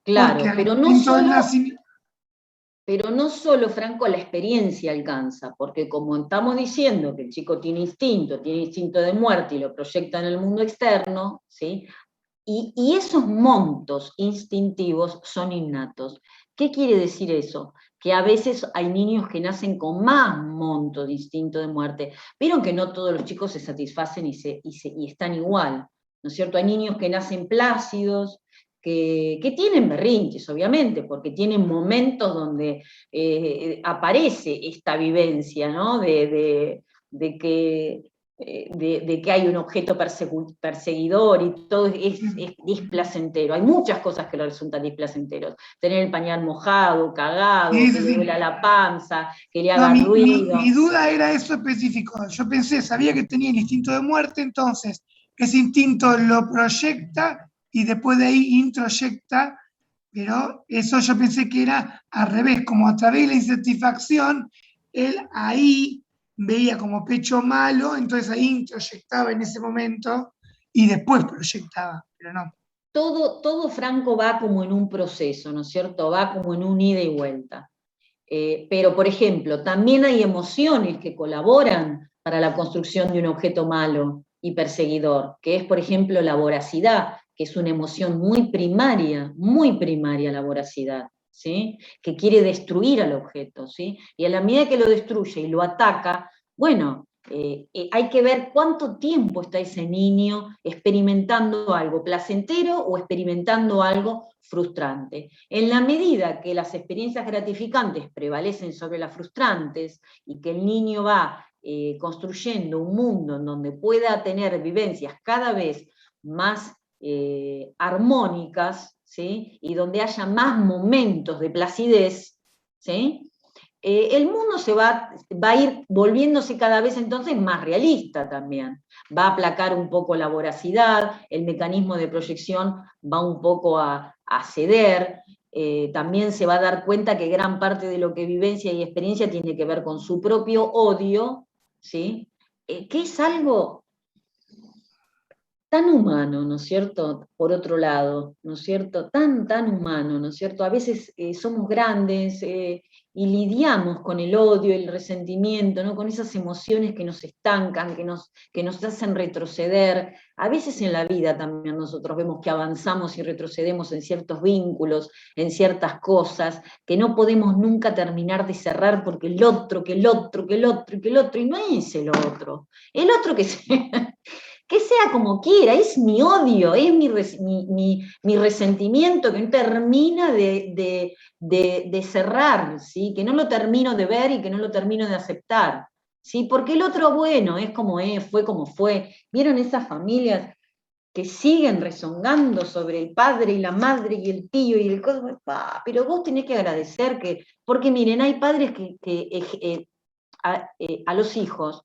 Claro, pero no solo, Franco, la experiencia alcanza, porque como estamos diciendo que el chico tiene instinto de muerte y lo proyecta en el mundo externo, ¿sí? Y esos montos instintivos son innatos. ¿Qué quiere decir eso? Que a veces hay niños que nacen con más monto de instinto de muerte. Vieron que no todos los chicos se satisfacen y están igual, ¿no es cierto? Hay niños que nacen plácidos, que tienen berrinches, obviamente, porque tienen momentos donde aparece esta vivencia, ¿no? De que hay un objeto perseguidor y todo es displacentero. Hay muchas cosas que le resultan displacenteros. Tener el pañal mojado, cagado, que le duela la panza, que le haga ruido. Mi duda era eso específico. Yo pensé, sabía que tenía el instinto de muerte, entonces ese instinto lo proyecta y después de ahí introyecta, pero eso yo pensé que era al revés, como a través de la insatisfacción, él ahí veía como pecho malo, entonces ahí introyectaba en ese momento y después proyectaba, pero no. Todo, Franco, va como en un proceso, ¿no es cierto? Va como en un ida y vuelta. Pero, por ejemplo, también hay emociones que colaboran para la construcción de un objeto malo y perseguidor, que es, por ejemplo, la voracidad, que es una emoción muy primaria la voracidad, ¿sí? Que quiere destruir al objeto, ¿sí? Y a la medida que lo destruye y lo ataca, bueno, hay que ver cuánto tiempo está ese niño experimentando algo placentero o experimentando algo frustrante. En la medida que las experiencias gratificantes prevalecen sobre las frustrantes y que el niño va construyendo un mundo en donde pueda tener vivencias cada vez más armónicas, ¿sí? Y donde haya más momentos de placidez, ¿sí? El mundo va a ir volviéndose cada vez entonces más realista también. Va a aplacar un poco la voracidad, el mecanismo de proyección va un poco a ceder, también se va a dar cuenta que gran parte de lo que vivencia y experiencia tiene que ver con su propio odio, ¿sí? Que es algo tan humano, ¿no es cierto? Por otro lado, ¿no es cierto? Tan humano, ¿no es cierto? A veces somos grandes y lidiamos con el odio, el resentimiento, ¿no? Con esas emociones que nos estancan, que nos hacen retroceder. A veces en la vida también nosotros vemos que avanzamos y retrocedemos en ciertos vínculos, en ciertas cosas, que no podemos nunca terminar de cerrar porque el otro, que el otro, que el otro, y que el otro, y no es el otro. El otro que que sea como quiera, es mi odio, es mi resentimiento que no termina de cerrar, ¿sí? Que no lo termino de ver y que no lo termino de aceptar, ¿sí? Porque el otro, bueno, es como es, fue como fue. ¿Vieron esas familias que siguen rezongando sobre el padre y la madre y el tío y el codo? Pero vos tenés que agradecer que, porque miren, hay padres a los hijos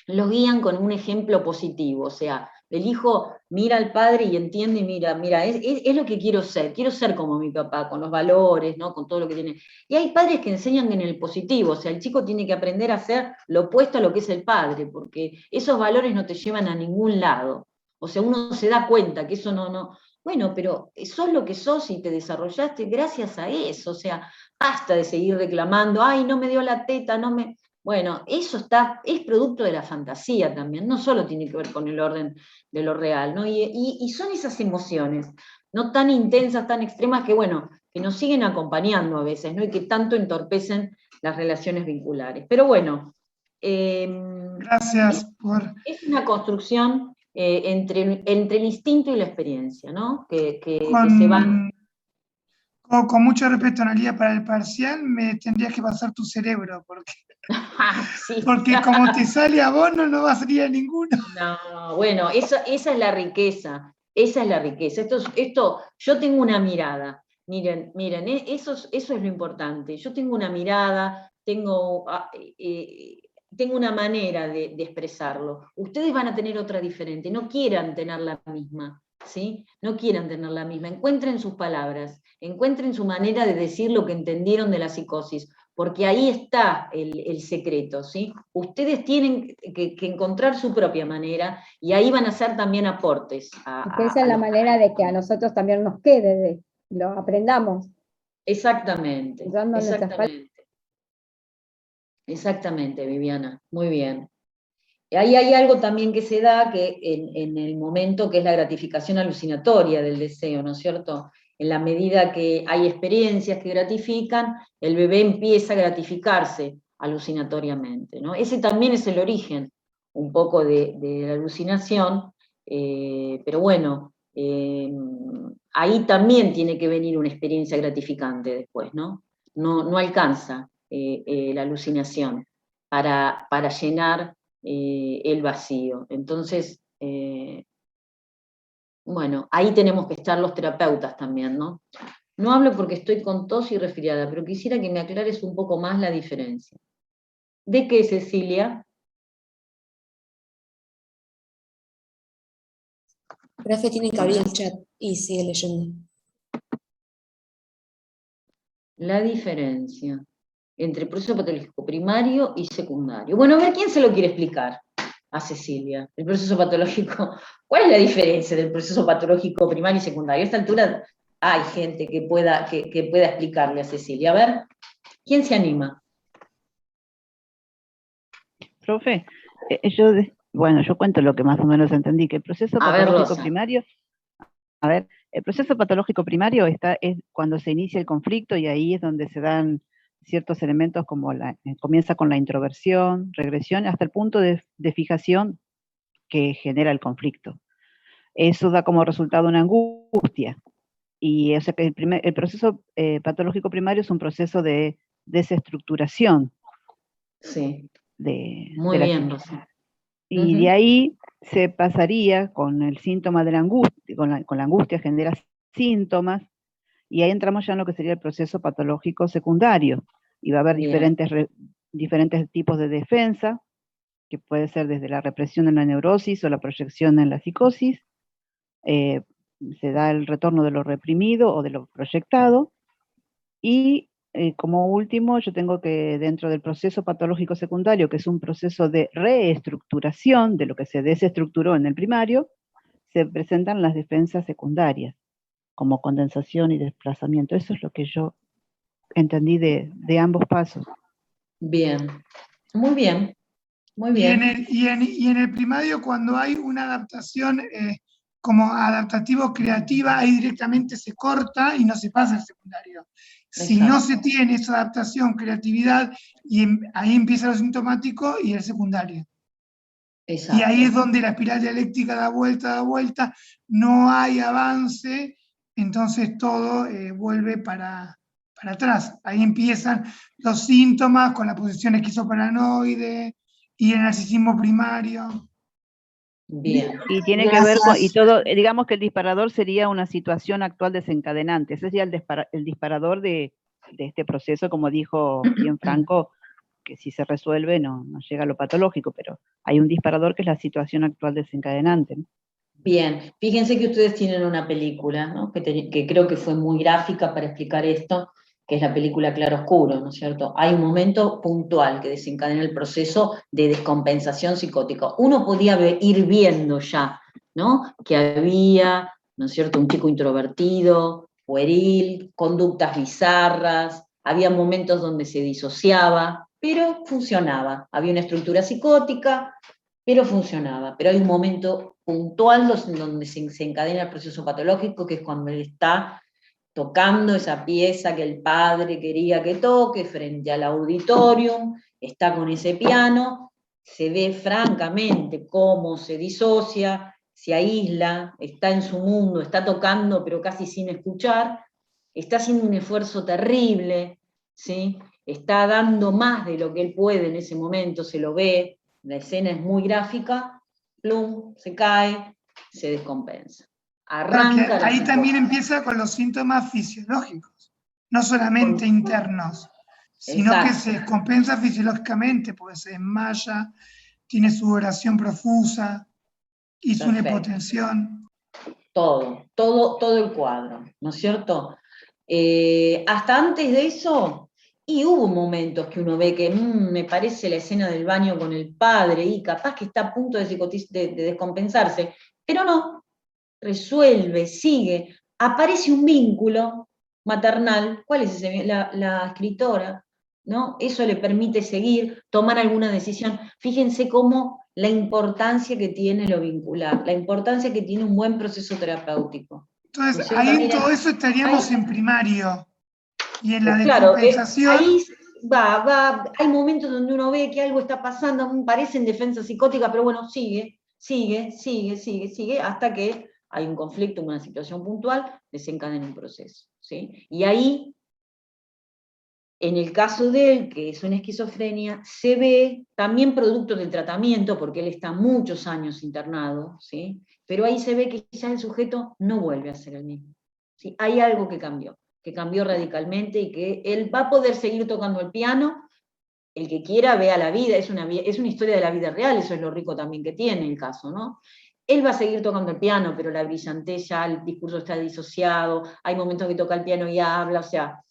los guían con un ejemplo positivo, o sea, el hijo mira al padre y entiende, mira, es lo que quiero ser como mi papá, con los valores, ¿no? Con todo lo que tiene. Y hay padres que enseñan en el positivo, o sea, el chico tiene que aprender a hacer lo opuesto a lo que es el padre, porque esos valores no te llevan a ningún lado. O sea, uno se da cuenta que eso no. Bueno, pero sos lo que sos y te desarrollaste gracias a eso, o sea, basta de seguir reclamando, ay, no me dio la teta, no me. Bueno, eso es producto de la fantasía también, no solo tiene que ver con el orden de lo real, ¿no? Y son esas emociones, no tan intensas, tan extremas, que bueno, que nos siguen acompañando a veces, ¿no? Y que tanto entorpecen las relaciones vinculares. Pero bueno, Gracias por... es una construcción entre el instinto y la experiencia, ¿no? Que se van. Con mucho respeto, Analía, para el parcial me tendrías que pasar tu cerebro, Sí. porque como te sale a vos, no va a salir a ninguno. No, bueno, esa es la riqueza, esa es la riqueza. Yo tengo una mirada, miren, eso es lo importante. Yo tengo una mirada, tengo una manera de expresarlo. Ustedes van a tener otra diferente, no quieran tener la misma, ¿sí? No quieran tener la misma. Encuentren sus palabras, encuentren su manera de decir lo que entendieron de la psicosis, porque ahí está el secreto, ¿sí? Ustedes tienen que encontrar su propia manera y ahí van a hacer también aportes. Porque esa es la manera de que a nosotros también nos quede, lo aprendamos. Exactamente, Usando nuestras exactamente, Viviana, muy bien. Ahí hay algo también que se da que en el momento que es la gratificación alucinatoria del deseo, ¿no es cierto? En la medida que hay experiencias que gratifican, el bebé empieza a gratificarse alucinatoriamente, ¿no? Ese también es el origen un poco de la alucinación, pero bueno, ahí también tiene que venir una experiencia gratificante después, ¿no? No alcanza la alucinación para llenar el vacío. Entonces, bueno, ahí tenemos que estar los terapeutas también, ¿no? No hablo porque estoy con tos y resfriada, pero quisiera que me aclares un poco más la diferencia. ¿De qué, Cecilia? Profe, tiene que abrir el chat y sigue leyendo. La diferencia entre proceso patológico primario y secundario. Bueno, a ver, ¿quién se lo quiere explicar? A Cecilia. El proceso patológico, ¿cuál es la diferencia del proceso patológico primario y secundario? A esta altura hay gente que pueda explicarle a Cecilia. A ver, ¿quién se anima? Profe, yo cuento lo que más o menos entendí, que el proceso patológico primario, el proceso patológico primario es cuando se inicia el conflicto y ahí es donde se dan ciertos elementos como comienza con la introversión, regresión, hasta el punto de fijación que genera el conflicto. Eso da como resultado una angustia. Y o sea que el proceso patológico primario es un proceso de desestructuración. Sí. Muy bien, Rosa. Y de ahí se pasaría con el síntoma de la angustia, con la angustia genera síntomas, y ahí entramos ya en lo que sería el proceso patológico secundario. Y va a haber diferentes tipos de defensa, que puede ser desde la represión en la neurosis o la proyección en la psicosis. Se da el retorno de lo reprimido o de lo proyectado, y como último, yo tengo que, dentro del proceso patológico secundario, que es un proceso de reestructuración de lo que se desestructuró en el primario, se presentan las defensas secundarias, como condensación y desplazamiento. Eso es lo que yo entendí de ambos pasos. Bien, muy bien, muy bien. Y en el primario, cuando hay una adaptación como adaptativo-creativa, ahí directamente se corta y no se pasa al secundario. Si no se tiene esa adaptación, creatividad, ahí empieza lo sintomático y el secundario. Exacto. Y ahí es donde la espiral dialéctica da vuelta, no hay avance, entonces todo vuelve para atrás. Ahí empiezan los síntomas con la posición esquizoparanoide y el narcisismo primario. Bien. Y tiene que ver con, y todo, digamos que el disparador sería una situación actual desencadenante. Ese sería el disparador de este proceso, como dijo bien Franco, que si se resuelve no llega a lo patológico, pero hay un disparador que es la situación actual desencadenante, ¿no? Bien, fíjense que ustedes tienen una película, ¿no? que creo que fue muy gráfica para explicar esto, que es la película Claro Oscuro, ¿no es cierto? Hay un momento puntual que desencadena el proceso de descompensación psicótica. Uno podía ir viendo ya, ¿no? Que había, ¿no es cierto?, un chico introvertido, pueril, conductas bizarras, había momentos donde se disociaba, pero funcionaba. Había una estructura psicótica, pero funcionaba. Pero hay un momento puntual donde se encadena el proceso patológico, que es cuando él está tocando esa pieza que el padre quería que toque frente al auditorium, está con ese piano, se ve francamente cómo se disocia, se aísla, está en su mundo, está tocando pero casi sin escuchar, está haciendo un esfuerzo terrible, ¿sí? Está dando más de lo que él puede en ese momento, se lo ve, la escena es muy gráfica, plum, se cae, se descompensa. Arranca ahí también empieza con los síntomas fisiológicos, no solamente internos, sino que se descompensa fisiológicamente, porque se desmaya, tiene sudoración profusa, hizo una hipotensión. Todo el cuadro, ¿no es cierto? Hasta antes de eso, y hubo momentos que uno ve que me parece la escena del baño con el padre, y capaz que está a punto de descompensarse, pero no, resuelve, sigue, aparece un vínculo maternal. ¿Cuál es ese? La escritora, ¿no? Eso le permite seguir, tomar alguna decisión. Fíjense cómo la importancia que tiene lo vincular, la importancia que tiene un buen proceso terapéutico. Entonces, ahí en todo eso estaríamos en primario. Y en la descompensación... Ahí hay momentos donde uno ve que algo está pasando, parece en defensa psicótica, pero bueno, sigue, hasta que hay un conflicto, una situación puntual, desencadena un proceso, ¿sí? Y ahí, en el caso de él, que es una esquizofrenia, se ve también producto del tratamiento, porque él está muchos años internado, ¿sí? Pero ahí se ve que ya el sujeto no vuelve a ser el mismo, ¿sí? Hay algo que cambió radicalmente y que él va a poder seguir tocando el piano. El que quiera vea la vida, es una historia de la vida real, eso es lo rico también que tiene el caso, ¿no? Él va a seguir tocando el piano, pero la brillantez ya, el discurso está disociado, hay momentos que toca el piano y habla, o sea,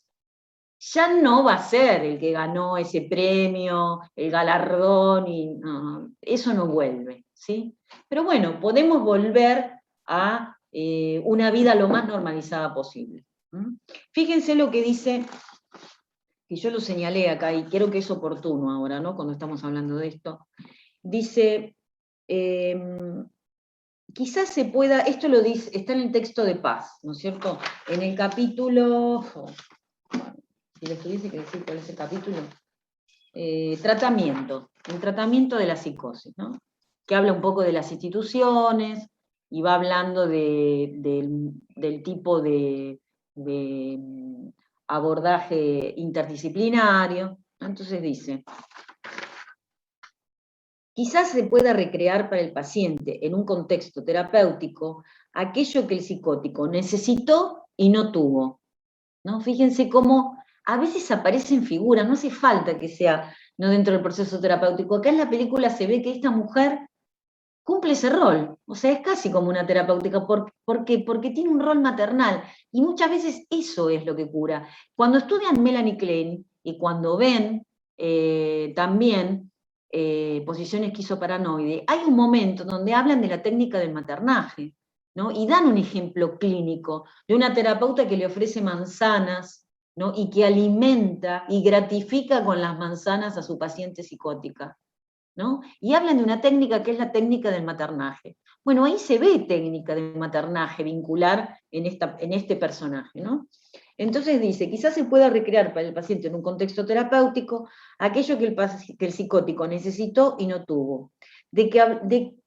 ya no va a ser el que ganó ese premio, el galardón, y no, eso no vuelve, ¿sí? Pero bueno, podemos volver a una vida lo más normalizada posible. Fíjense lo que dice, que yo lo señalé acá y creo que es oportuno ahora, ¿no? Cuando estamos hablando de esto. Dice, quizás se pueda, esto lo dice, está en el texto de Paz, ¿no es cierto? En el capítulo, si les tuviese que decir cuál es el capítulo, el tratamiento de la psicosis, ¿no? Que habla un poco de las instituciones y va hablando del tipo de abordaje interdisciplinario. Entonces dice, quizás se pueda recrear para el paciente en un contexto terapéutico aquello que el psicótico necesitó y no tuvo, ¿no? Fíjense cómo a veces aparecen figuras, no hace falta que sea no dentro del proceso terapéutico. Acá en la película se ve que esta mujer cumple ese rol, o sea, es casi como una terapéutica. ¿Por qué? Porque tiene un rol maternal, y muchas veces eso es lo que cura. Cuando estudian Melanie Klein, y cuando ven también posición esquizoparanoide, hay un momento donde hablan de la técnica del maternaje, ¿no? Y dan un ejemplo clínico de una terapeuta que le ofrece manzanas, ¿no? Y que alimenta y gratifica con las manzanas a su paciente psicótica, ¿no? Y hablan de una técnica que es la técnica del maternaje. Bueno, ahí se ve técnica de maternaje vincular en este personaje, ¿no? Entonces dice, quizás se pueda recrear para el paciente en un contexto terapéutico aquello que el psicótico necesitó y no tuvo, de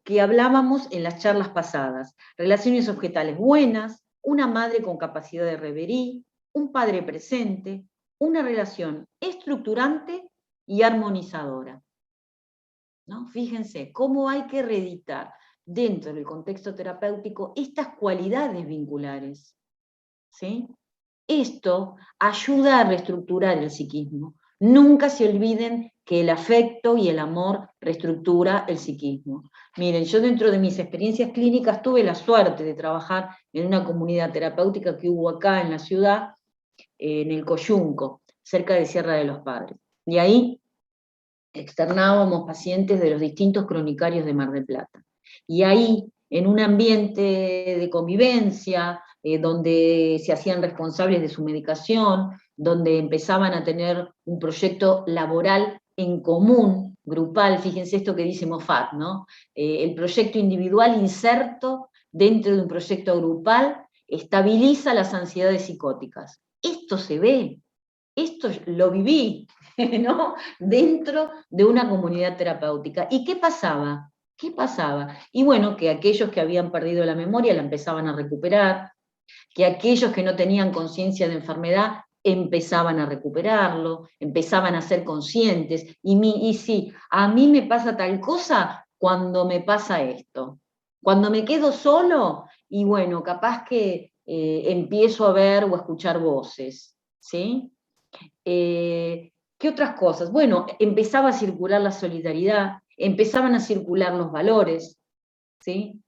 que hablábamos en las charlas pasadas, relaciones objetales buenas, una madre con capacidad de reverie, un padre presente, una relación estructurante y armonizadora, ¿no? Fíjense cómo hay que reeditar dentro del contexto terapéutico estas cualidades vinculares, ¿sí? Esto ayuda a reestructurar el psiquismo. Nunca se olviden que el afecto y el amor reestructura el psiquismo. Miren, yo dentro de mis experiencias clínicas tuve la suerte de trabajar en una comunidad terapéutica que hubo acá en la ciudad, en el Coyunco, cerca de Sierra de los Padres. Y ahí externábamos pacientes de los distintos cronicarios de Mar del Plata. Y ahí, en un ambiente de convivencia, donde se hacían responsables de su medicación, donde empezaban a tener un proyecto laboral en común, grupal, fíjense esto que dice Moffat, ¿no? El proyecto individual inserto dentro de un proyecto grupal estabiliza las ansiedades psicóticas. Esto se ve, esto lo viví, ¿no? Dentro de una comunidad terapéutica. ¿Y qué pasaba? ¿Qué pasaba? Y bueno, que aquellos que habían perdido la memoria la empezaban a recuperar, que aquellos que no tenían conciencia de enfermedad empezaban a recuperarlo, empezaban a ser conscientes, y sí, a mí me pasa tal cosa cuando me pasa esto. Cuando me quedo solo, y bueno, capaz que empiezo a ver o a escuchar voces, ¿sí? ¿Qué otras cosas? Bueno, empezaba a circular la solidaridad, empezaban a circular los valores, ¿sí?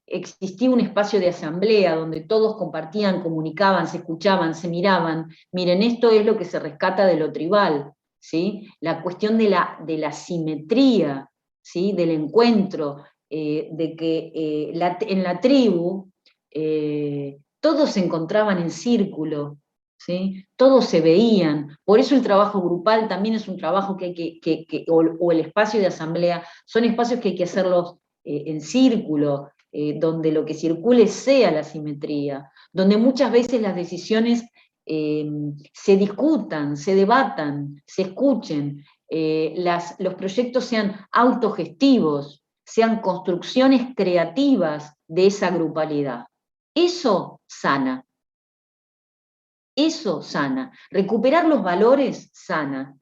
Existía un espacio de asamblea donde todos compartían, comunicaban, se escuchaban, se miraban. Miren, esto es lo que se rescata de lo tribal, ¿sí? La cuestión de la simetría, ¿sí? Del encuentro, de que en la tribu todos se encontraban en círculo, ¿sí? Todos se veían. Por eso el trabajo grupal también es un trabajo que hay o el espacio de asamblea, son espacios que hay que hacerlos en círculo, donde lo que circule sea la simetría, donde muchas veces las decisiones se discutan, se debatan, se escuchen, los proyectos sean autogestivos, sean construcciones creativas de esa grupalidad. Eso sana. Eso sana. Recuperar los valores sana.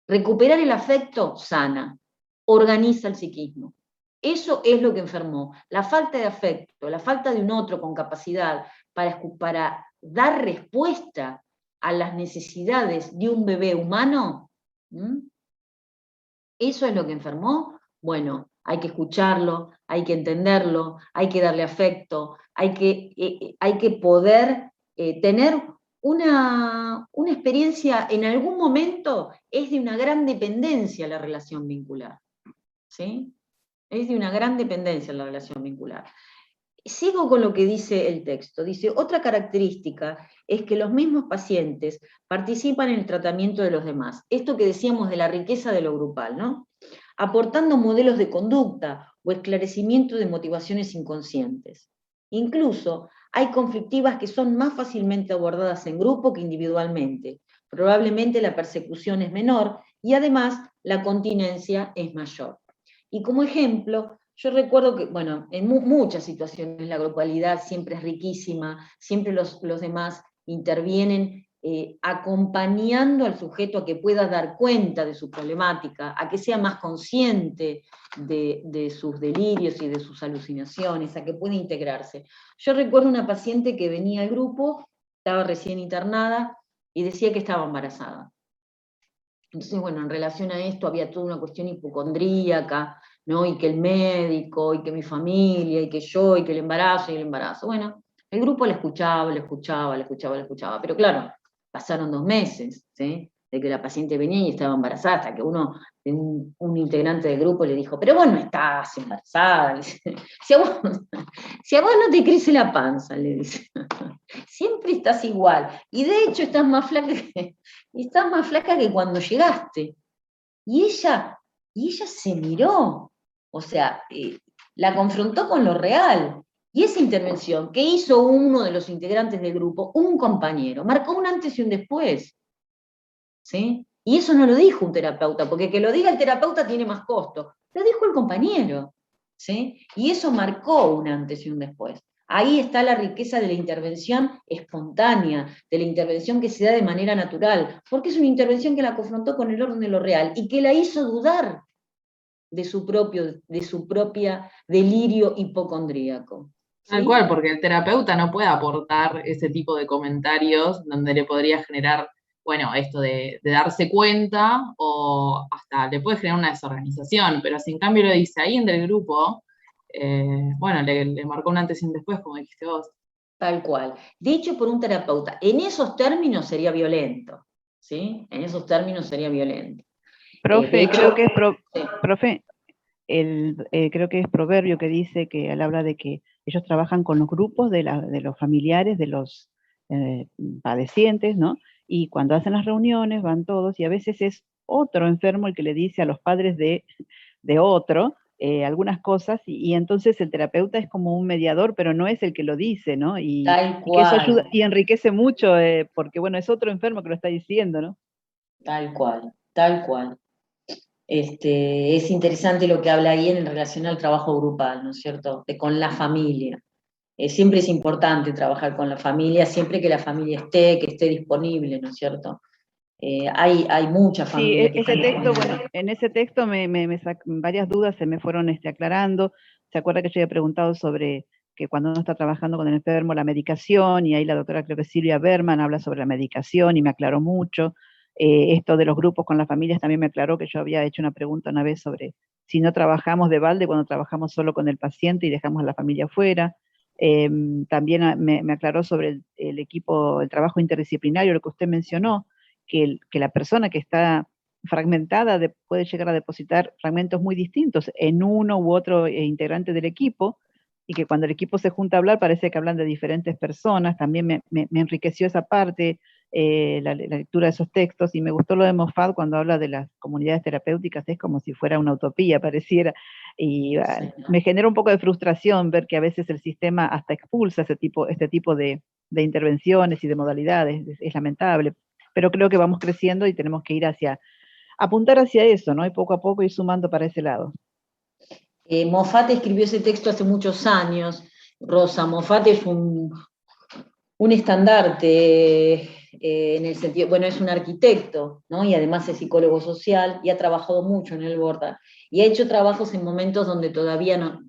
Recuperar el afecto sana. Organiza el psiquismo. Eso es lo que enfermó. La falta de afecto, la falta de un otro con capacidad para dar respuesta a las necesidades de un bebé humano, eso es lo que enfermó. Bueno, hay que escucharlo, hay que entenderlo, hay que darle afecto, hay que poder tener una experiencia, en algún momento es de una gran dependencia la relación vincular, ¿sí? Es de una gran dependencia la relación vincular. Sigo con lo que dice el texto. Dice, otra característica es que los mismos pacientes participan en el tratamiento de los demás. Esto que decíamos de la riqueza de lo grupal, ¿no? Aportando modelos de conducta o esclarecimiento de motivaciones inconscientes. Incluso hay conflictivas que son más fácilmente abordadas en grupo que individualmente. Probablemente la persecución es menor y además la continencia es mayor. Y como ejemplo, yo recuerdo que, bueno, en muchas situaciones la grupalidad siempre es riquísima, siempre los demás intervienen acompañando al sujeto a que pueda dar cuenta de su problemática, a que sea más consciente de sus delirios y de sus alucinaciones, a que pueda integrarse. Yo recuerdo una paciente que venía al grupo, estaba recién internada y decía que estaba embarazada. Entonces, bueno, en relación a esto había toda una cuestión hipocondríaca, ¿no? Y que el médico, y que mi familia, y que yo, y que el embarazo, y el embarazo. Bueno, el grupo la escuchaba, pero claro, pasaron 2 meses, ¿sí? De que la paciente venía y estaba embarazada, hasta que un integrante del grupo le dijo, pero vos no estás embarazada, si a vos no te crece la panza, le dice, siempre estás igual, y de hecho estás más flaca que cuando llegaste. Y ella se miró, o sea, la confrontó con lo real. Y esa intervención que hizo uno de los integrantes del grupo, un compañero, marcó un antes y un después. ¿Sí? Y eso no lo dijo un terapeuta, porque que lo diga el terapeuta tiene más costo. Lo dijo el compañero. ¿Sí? Y eso marcó un antes y un después. Ahí está la riqueza de la intervención espontánea, de la intervención que se da de manera natural, porque es una intervención que la confrontó con el orden de lo real y que la hizo dudar de su propia delirio hipocondríaco. ¿Sí? Tal cual, porque el terapeuta no puede aportar ese tipo de comentarios donde le podría generar, bueno, esto de darse cuenta, o hasta le puede generar una desorganización, pero si en cambio lo dice ahí en el grupo, bueno, le marcó un antes y un después, como dijiste vos. Tal cual. Dicho por un terapeuta, en esos términos sería violento, ¿sí? En esos términos sería violento. Profe, hecho, creo que es sí. Profe, creo que es Proverbio que dice que él habla de que ellos trabajan con los grupos de los familiares, de los padecientes, ¿no? Y cuando hacen las reuniones van todos y a veces es otro enfermo el que le dice a los padres de otro algunas cosas y entonces el terapeuta es como un mediador, pero no es el que lo dice, ¿no? Y que eso ayuda y enriquece mucho porque, bueno, es otro enfermo que lo está diciendo, ¿no? Tal cual, tal cual. Es interesante lo que habla ahí en relación al trabajo grupal, ¿no es cierto? Con la familia. Siempre es importante trabajar con la familia, siempre que la familia que esté disponible, ¿no es cierto? Hay mucha familia que ese texto, bueno, en ese texto varias dudas se me fueron aclarando. ¿Se acuerda que yo había preguntado sobre que cuando uno está trabajando con el enfermo, la medicación, y ahí la doctora, creo que Silvia Berman, habla sobre la medicación y me aclaró mucho. Esto de los grupos con las familias también me aclaró, que yo había hecho una pregunta una vez sobre si no trabajamos de balde cuando trabajamos solo con el paciente y dejamos a la familia afuera. También me aclaró sobre el equipo, el trabajo interdisciplinario, lo que usted mencionó, que la persona que está fragmentada puede llegar a depositar fragmentos muy distintos en uno u otro integrante del equipo, y que cuando el equipo se junta a hablar parece que hablan de diferentes personas. También me enriqueció esa parte, la lectura de esos textos, y me gustó lo de Moffat cuando habla de las comunidades terapéuticas, es como si fuera una utopía, pareciera, y me genera un poco de frustración ver que a veces el sistema hasta expulsa este tipo de intervenciones y de modalidades, es lamentable, pero creo que vamos creciendo y tenemos que ir apuntar hacia eso, ¿no? Y poco a poco ir sumando para ese lado. Moffat escribió ese texto hace muchos años, Rosa. Moffat es un estandarte en el sentido, bueno, es un arquitecto, ¿no? Y además es psicólogo social y ha trabajado mucho en el Borda. Y ha hecho trabajos en momentos donde todavía no,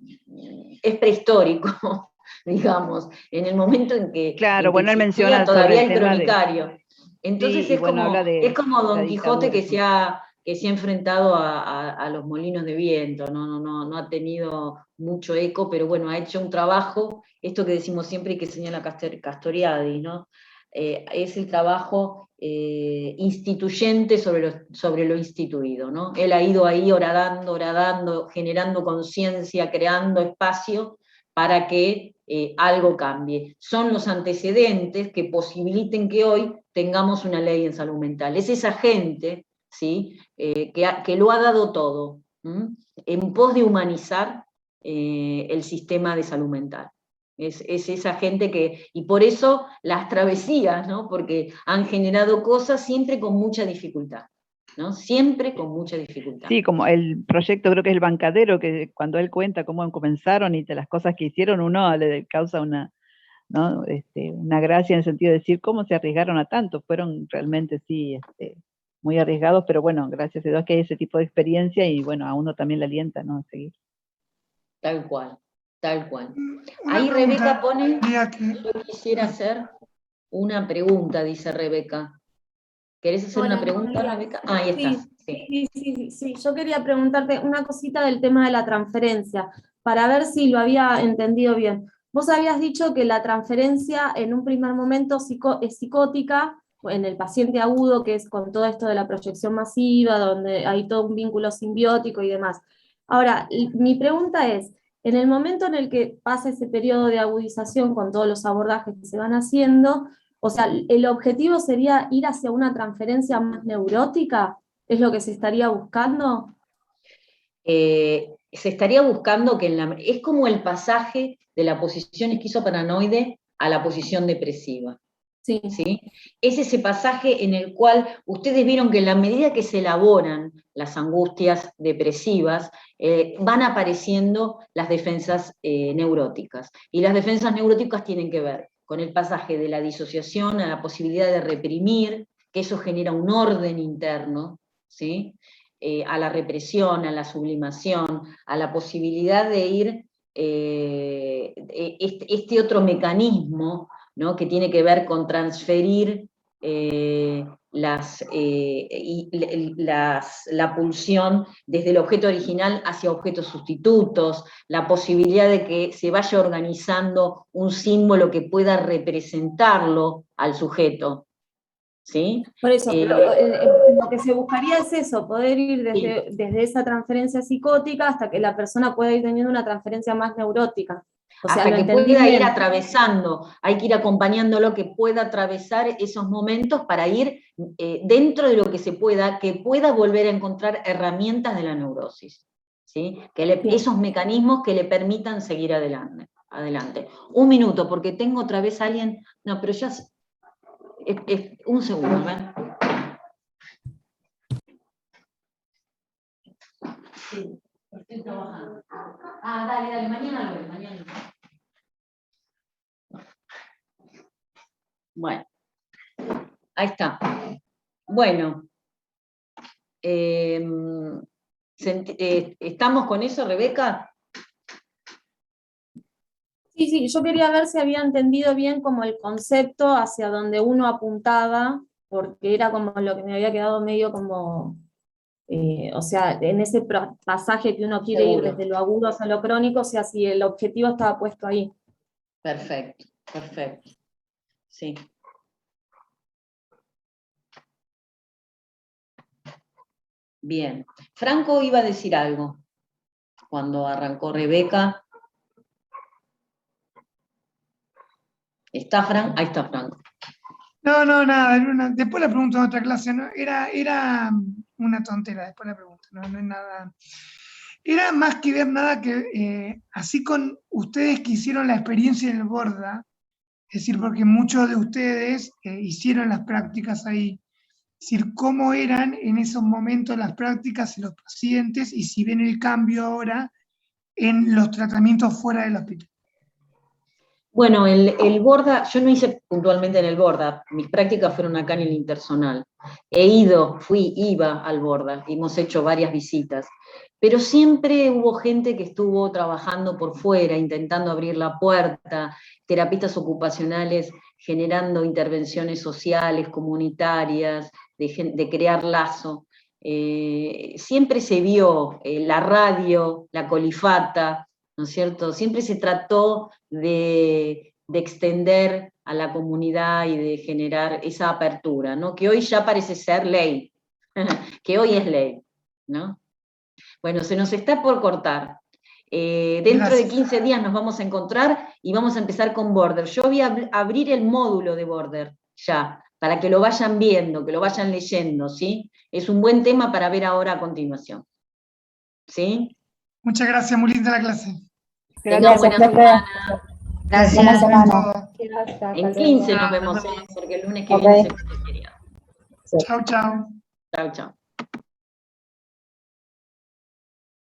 es prehistórico, digamos, en el momento en que, claro, bueno, él menciona todavía el cronicario. Entonces sí, es como Don Quijote que se ha enfrentado a los molinos de viento, no ha tenido mucho eco, pero bueno, ha hecho un trabajo, esto que decimos siempre y que señala Castoriadis, ¿no? Es el trabajo instituyente sobre lo instituido, ¿no? Él ha ido ahí horadando, generando conciencia, creando espacio para que algo cambie. Son los antecedentes que posibiliten que hoy tengamos una ley en salud mental. Es esa gente, ¿sí? Que lo ha dado todo, en pos de humanizar el sistema de salud mental. Es esa gente y por eso las travesías, ¿no? Porque han generado cosas siempre con mucha dificultad, ¿no? Siempre con mucha dificultad. Sí, como el proyecto, creo que es El Bancadero, que cuando él cuenta cómo comenzaron y de las cosas que hicieron, uno le causa una, ¿no? Una gracia en el sentido de decir cómo se arriesgaron a tanto. Fueron realmente, sí, muy arriesgados, pero bueno, gracias a Dios que hay ese tipo de experiencia y bueno, a uno también le alienta, ¿no? A seguir. Tal cual, tal cual. Ahí Rebeca pone, yo quisiera hacer una pregunta, dice Rebeca. ¿Querés hacer una pregunta, Rebeca? Ahí estás. Sí. Yo quería preguntarte una cosita del tema de la transferencia, para ver si lo había entendido bien. Vos habías dicho que la transferencia en un primer momento es psicótica, en el paciente agudo, que es con todo esto de la proyección masiva, donde hay todo un vínculo simbiótico y demás. Ahora, mi pregunta es, en el momento en el que pasa ese periodo de agudización con todos los abordajes que se van haciendo, o sea, ¿el objetivo sería ir hacia una transferencia más neurótica? ¿Es lo que se estaría buscando? Se estaría buscando que es como el pasaje de la posición esquizoparanoide a la posición depresiva. Sí. ¿Sí? Es ese pasaje en el cual ustedes vieron que en la medida que se elaboran las angustias depresivas, van apareciendo las defensas neuróticas. Y las defensas neuróticas tienen que ver con el pasaje de la disociación a la posibilidad de reprimir, que eso genera un orden interno, ¿sí? A la represión, a la sublimación, a la posibilidad de ir, este otro mecanismo, ¿no? Que tiene que ver con transferir la pulsión desde el objeto original hacia objetos sustitutos, la posibilidad de que se vaya organizando un símbolo que pueda representarlo al sujeto. ¿Sí? Por eso, lo que se buscaría es eso, poder ir desde esa transferencia psicótica hasta que la persona pueda ir teniendo una transferencia más neurótica. O sea, hasta que pueda ir atravesando, hay que ir acompañándolo, que pueda atravesar esos momentos para ir dentro de lo que se pueda, que pueda volver a encontrar herramientas de la neurosis, ¿sí? Esos mecanismos que le permitan seguir adelante. Un minuto, porque tengo otra vez a alguien, no, pero ya... un segundo, ¿ven? Sí, estoy trabajando. Dale, mañana lo veo, mañana. Bueno, ahí está. Bueno, ¿estamos con eso, Rebeca? Sí, yo quería ver si había entendido bien como el concepto hacia donde uno apuntaba, porque era como lo que me había quedado medio como, o sea, en ese pasaje que uno quiere ir desde lo agudo hacia lo crónico, o sea, si el objetivo estaba puesto ahí. Perfecto. Sí. Bien. Franco iba a decir algo cuando arrancó Rebeca. ¿Está Franco? Ahí está Franco. No, nada, después la pregunto en otra clase, ¿no? Era una tontera, después la pregunto, no es nada. Era más que ver nada que, así con ustedes que hicieron la experiencia en el Borda, es decir, porque muchos de ustedes hicieron las prácticas ahí, es decir, cómo eran en esos momentos las prácticas en los pacientes y si ven el cambio ahora en los tratamientos fuera del hospital. Bueno, el Borda, yo no hice puntualmente en el Borda, mis prácticas fueron acá en el Intersonal. Iba al Borda, hemos hecho varias visitas, pero siempre hubo gente que estuvo trabajando por fuera, intentando abrir la puerta, terapistas ocupacionales generando intervenciones sociales, comunitarias, de crear lazo. Siempre se vio la radio, la colifata, ¿no es cierto? Siempre se trató de extender a la comunidad y de generar esa apertura, ¿no? Que hoy ya parece ser ley, que hoy es ley, ¿no? Bueno, se nos está por cortar. Dentro de 15 días nos vamos a encontrar y vamos a empezar con Border. Yo voy a abrir el módulo de Border ya, para que lo vayan viendo, que lo vayan leyendo, ¿sí? Es un buen tema para ver ahora a continuación. ¿Sí? Muchas gracias, muy linda la clase. Tengan buena semana. Gracias. En 15 nos vemos, porque el lunes que viene se feriado. Chao. Chao.